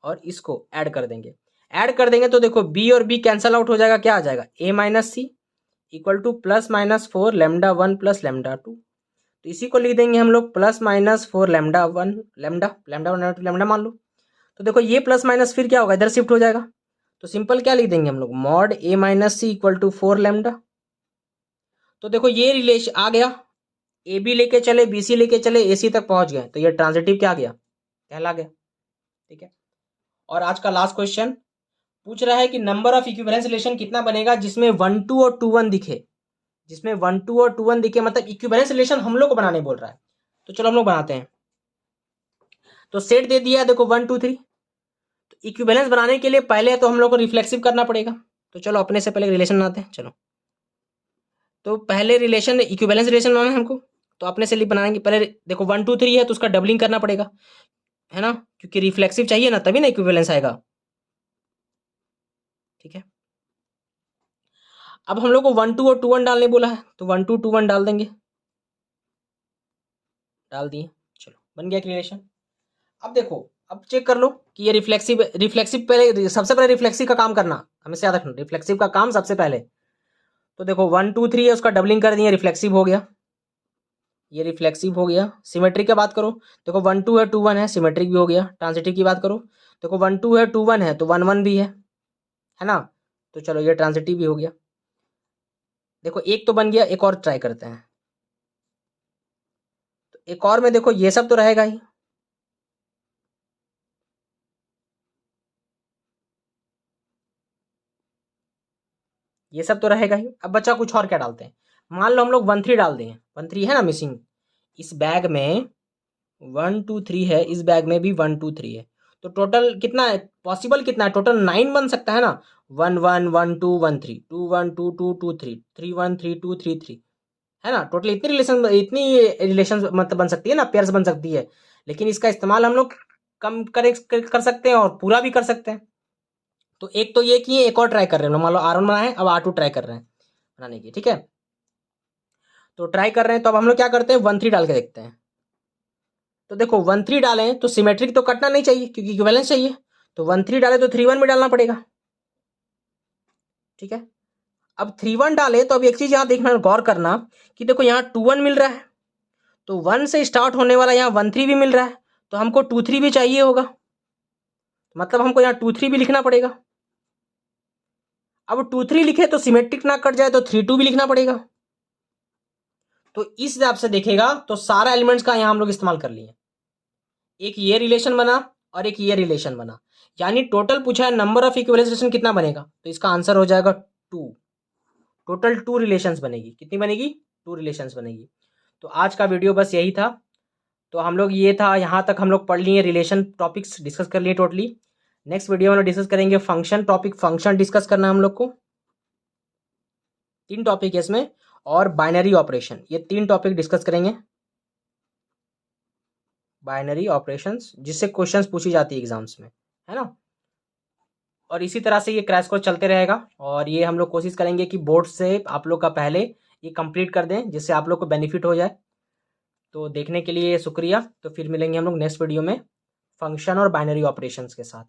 और इसको ऐड कर देंगे। ऐड कर देंगे तो देखो b और b कैंसल आउट हो जाएगा, क्या आ जाएगा, a minus C equal to plus minus 4 lambda 1 plus lambda 2। तो इसी को लिख देंगे हम लोग plus minus 4 lambda 1 lambda lambda 1 lambda मान लो। तो देखो ये प्लस माइनस फिर क्या होगा, इधर शिफ्ट हो जाएगा। तो सिंपल क्या लिख देंगे हम लोग, mod a minus C equal to 4 lambda. तो देखो ये रिलेशन आ गया, ए बी लेके चले, बी सी लेके चले, ए सी तक पहुंच गए, तो ये ट्रांजिटिव क्या आ गया, कहला गया। ठीक है। और आज का लास्ट क्वेश्चन पूछ रहा है कि नंबर ऑफ इक्विवेलेंस रिलेशन कितना बनेगा जिसमें 1 2 और 2 1 दिखे। जिसमें 1 2 और 2 1 दिखे, मतलब इक्विवेलेंस रिलेशन हम लोग को बनाने बोल रहा है। तो चलो हम लोग बनाते हैं। तो सेट दे दिया देखो 1 2 3। तो इक्विवेलेंस बनाने के लिए पहले तो हम लोग को रिफ्लेक्सिव करना पड़ेगा। तो चलो अपने से पहले रिलेशन बनाते हैं। चलो तो पहले रिलेशन इक्विवेलेंस रिलेशन बनाना है हमको, तो अपने से बनाएंगे। पहले देखो 1 2 3 है तो उसका डबलिंग करना पड़ेगा, है ना, क्योंकि रिफ्लेक्सिव चाहिए ना, तभी ना इक्विवेलेंस आएगा। ठीक है। अब हम लोग को 1 2 और 2 1 डालने बोला है, तो 1 2 2 1 डाल देंगे, डाल दिए। चलो बन गया रिलेशन। अब देखो, अब चेक कर लो कि ये रिफ्लेक्सिव, रिफ्लेक्सिव पहले, सबसे पहले रिफ्लेक्सिव का काम करना हमेशा याद रखना, रिफ्लेक्सिव का काम सबसे पहले। तो देखो 1 2 3 है, उसका डबलिंग कर दिए, रिफ्लेक्सिव हो गया, ये रिफ्लेक्सिव हो गया। सिमेट्रिक की बात करो, देखो 1 2 है 2 1 है, सिमेट्रिक भी हो गया। ट्रांजिटिव की बात करो, देखो 1 2 है 2 1 है तो 1 1 भी है ना। तो चलो ये ट्रांजिटिव भी हो गया। देखो एक तो बन गया, एक और ट्राई करते हैं। तो एक और में देखो ये सब तो रहेगा ही, ये सब तो रहेगा ही। अब बच्चा कुछ और क्या डालते हैं, मान लो हम लोग 1 3 डाल दें, 1 3 है ना मिसिंग इस बैग में, 1 2 3 है, इस बैग में भी 1 2 3 है। तो टोटल कितना है, पॉसिबल कितना है, टोटल 9 बन सकता है ना। 1 1 1 2 1 3 2 1 2 2 2 3 3 1 3 2 3 3, है ना। टोटल इतनी रिलेशन मतलब बन सकती है ना, पेयर्स बन सकती है। लेकिन इसका इस्तेमाल हम लोग कम कर सकते हैं और पूरा भी कर सकते हैं। तो एक तो ये किए, एक और ट्राई कर रहे हैं, मान लो R1 बनाए हैं, अब R2 ट्राई कर रहे हैं बनाने की। ठीक है। तो ट्राई कर रहे हैं, तो अब हम लोग क्या करते हैं, 1 3 डाल के देखते हैं। तो देखो 1 3 डालें तो सिमेट्रिक तो कटना नहीं चाहिए क्योंकि इक्विवेलेंस चाहिए। तो 1 3 डाले तो 3 1 भी डालना पड़ेगा। ठीक है। अब 3 1 डाले तो अब एक चीज यहाँ देखना, गौर करना कि देखो यहाँ 2 1 मिल रहा है, तो 1 से स्टार्ट होने वाला यहाँ 1 3 भी मिल रहा है, तो हमको 2 3 भी चाहिए होगा, मतलब हमको यहाँ 2 3 भी लिखना पड़ेगा। अब 2 3 लिखे तो सिमेट्रिक ना कट जाए, तो 3 2 भी लिखना पड़ेगा। तो इस हिसाब से देखेगा तो सारा एलिमेंट्स का यहाँ हम लोग इस्तेमाल कर लिए। एक ये रिलेशन बना और एक ये रिलेशन बना, यानी टोटल पूछा है नंबर ऑफ इक्विवेलेंस रिलेशन कितना बनेगा, तो इसका आंसर हो जाएगा 2। टोटल 2 रिलेशंस बनेगी, कितनी बनेगी, 2 रिलेशंस बनेगी। तो आज का वीडियो बस यही था। तो हम लोग ये था, यहाँ तक हम लोग पढ़ लिए, रिलेशन टॉपिक्स डिस्कस कर लिए टोटली। नेक्स्ट वीडियो में हम लोग डिस्कस करेंगे फंक्शन टॉपिक, फंक्शन डिस्कस करना है हम लोग को। 3 टॉपिक है इसमें, और बाइनरी ऑपरेशन, ये 3 टॉपिक डिस्कस करेंगे। बाइनरी ऑपरेशंस जिससे क्वेश्चंस पूछी जाती है एग्जाम्स में, है ना। और इसी तरह से ये क्रैश कोर्स चलते रहेगा, और ये हम लोग कोशिश करेंगे कि बोर्ड से आप लोग का पहले ये कंप्लीट कर दें जिससे आप लोग को बेनिफिट हो जाए। तो देखने के लिए शुक्रिया। तो फिर मिलेंगे हम लोग नेक्स्ट वीडियो में फंक्शन और बाइनरी ऑपरेशंस के साथ।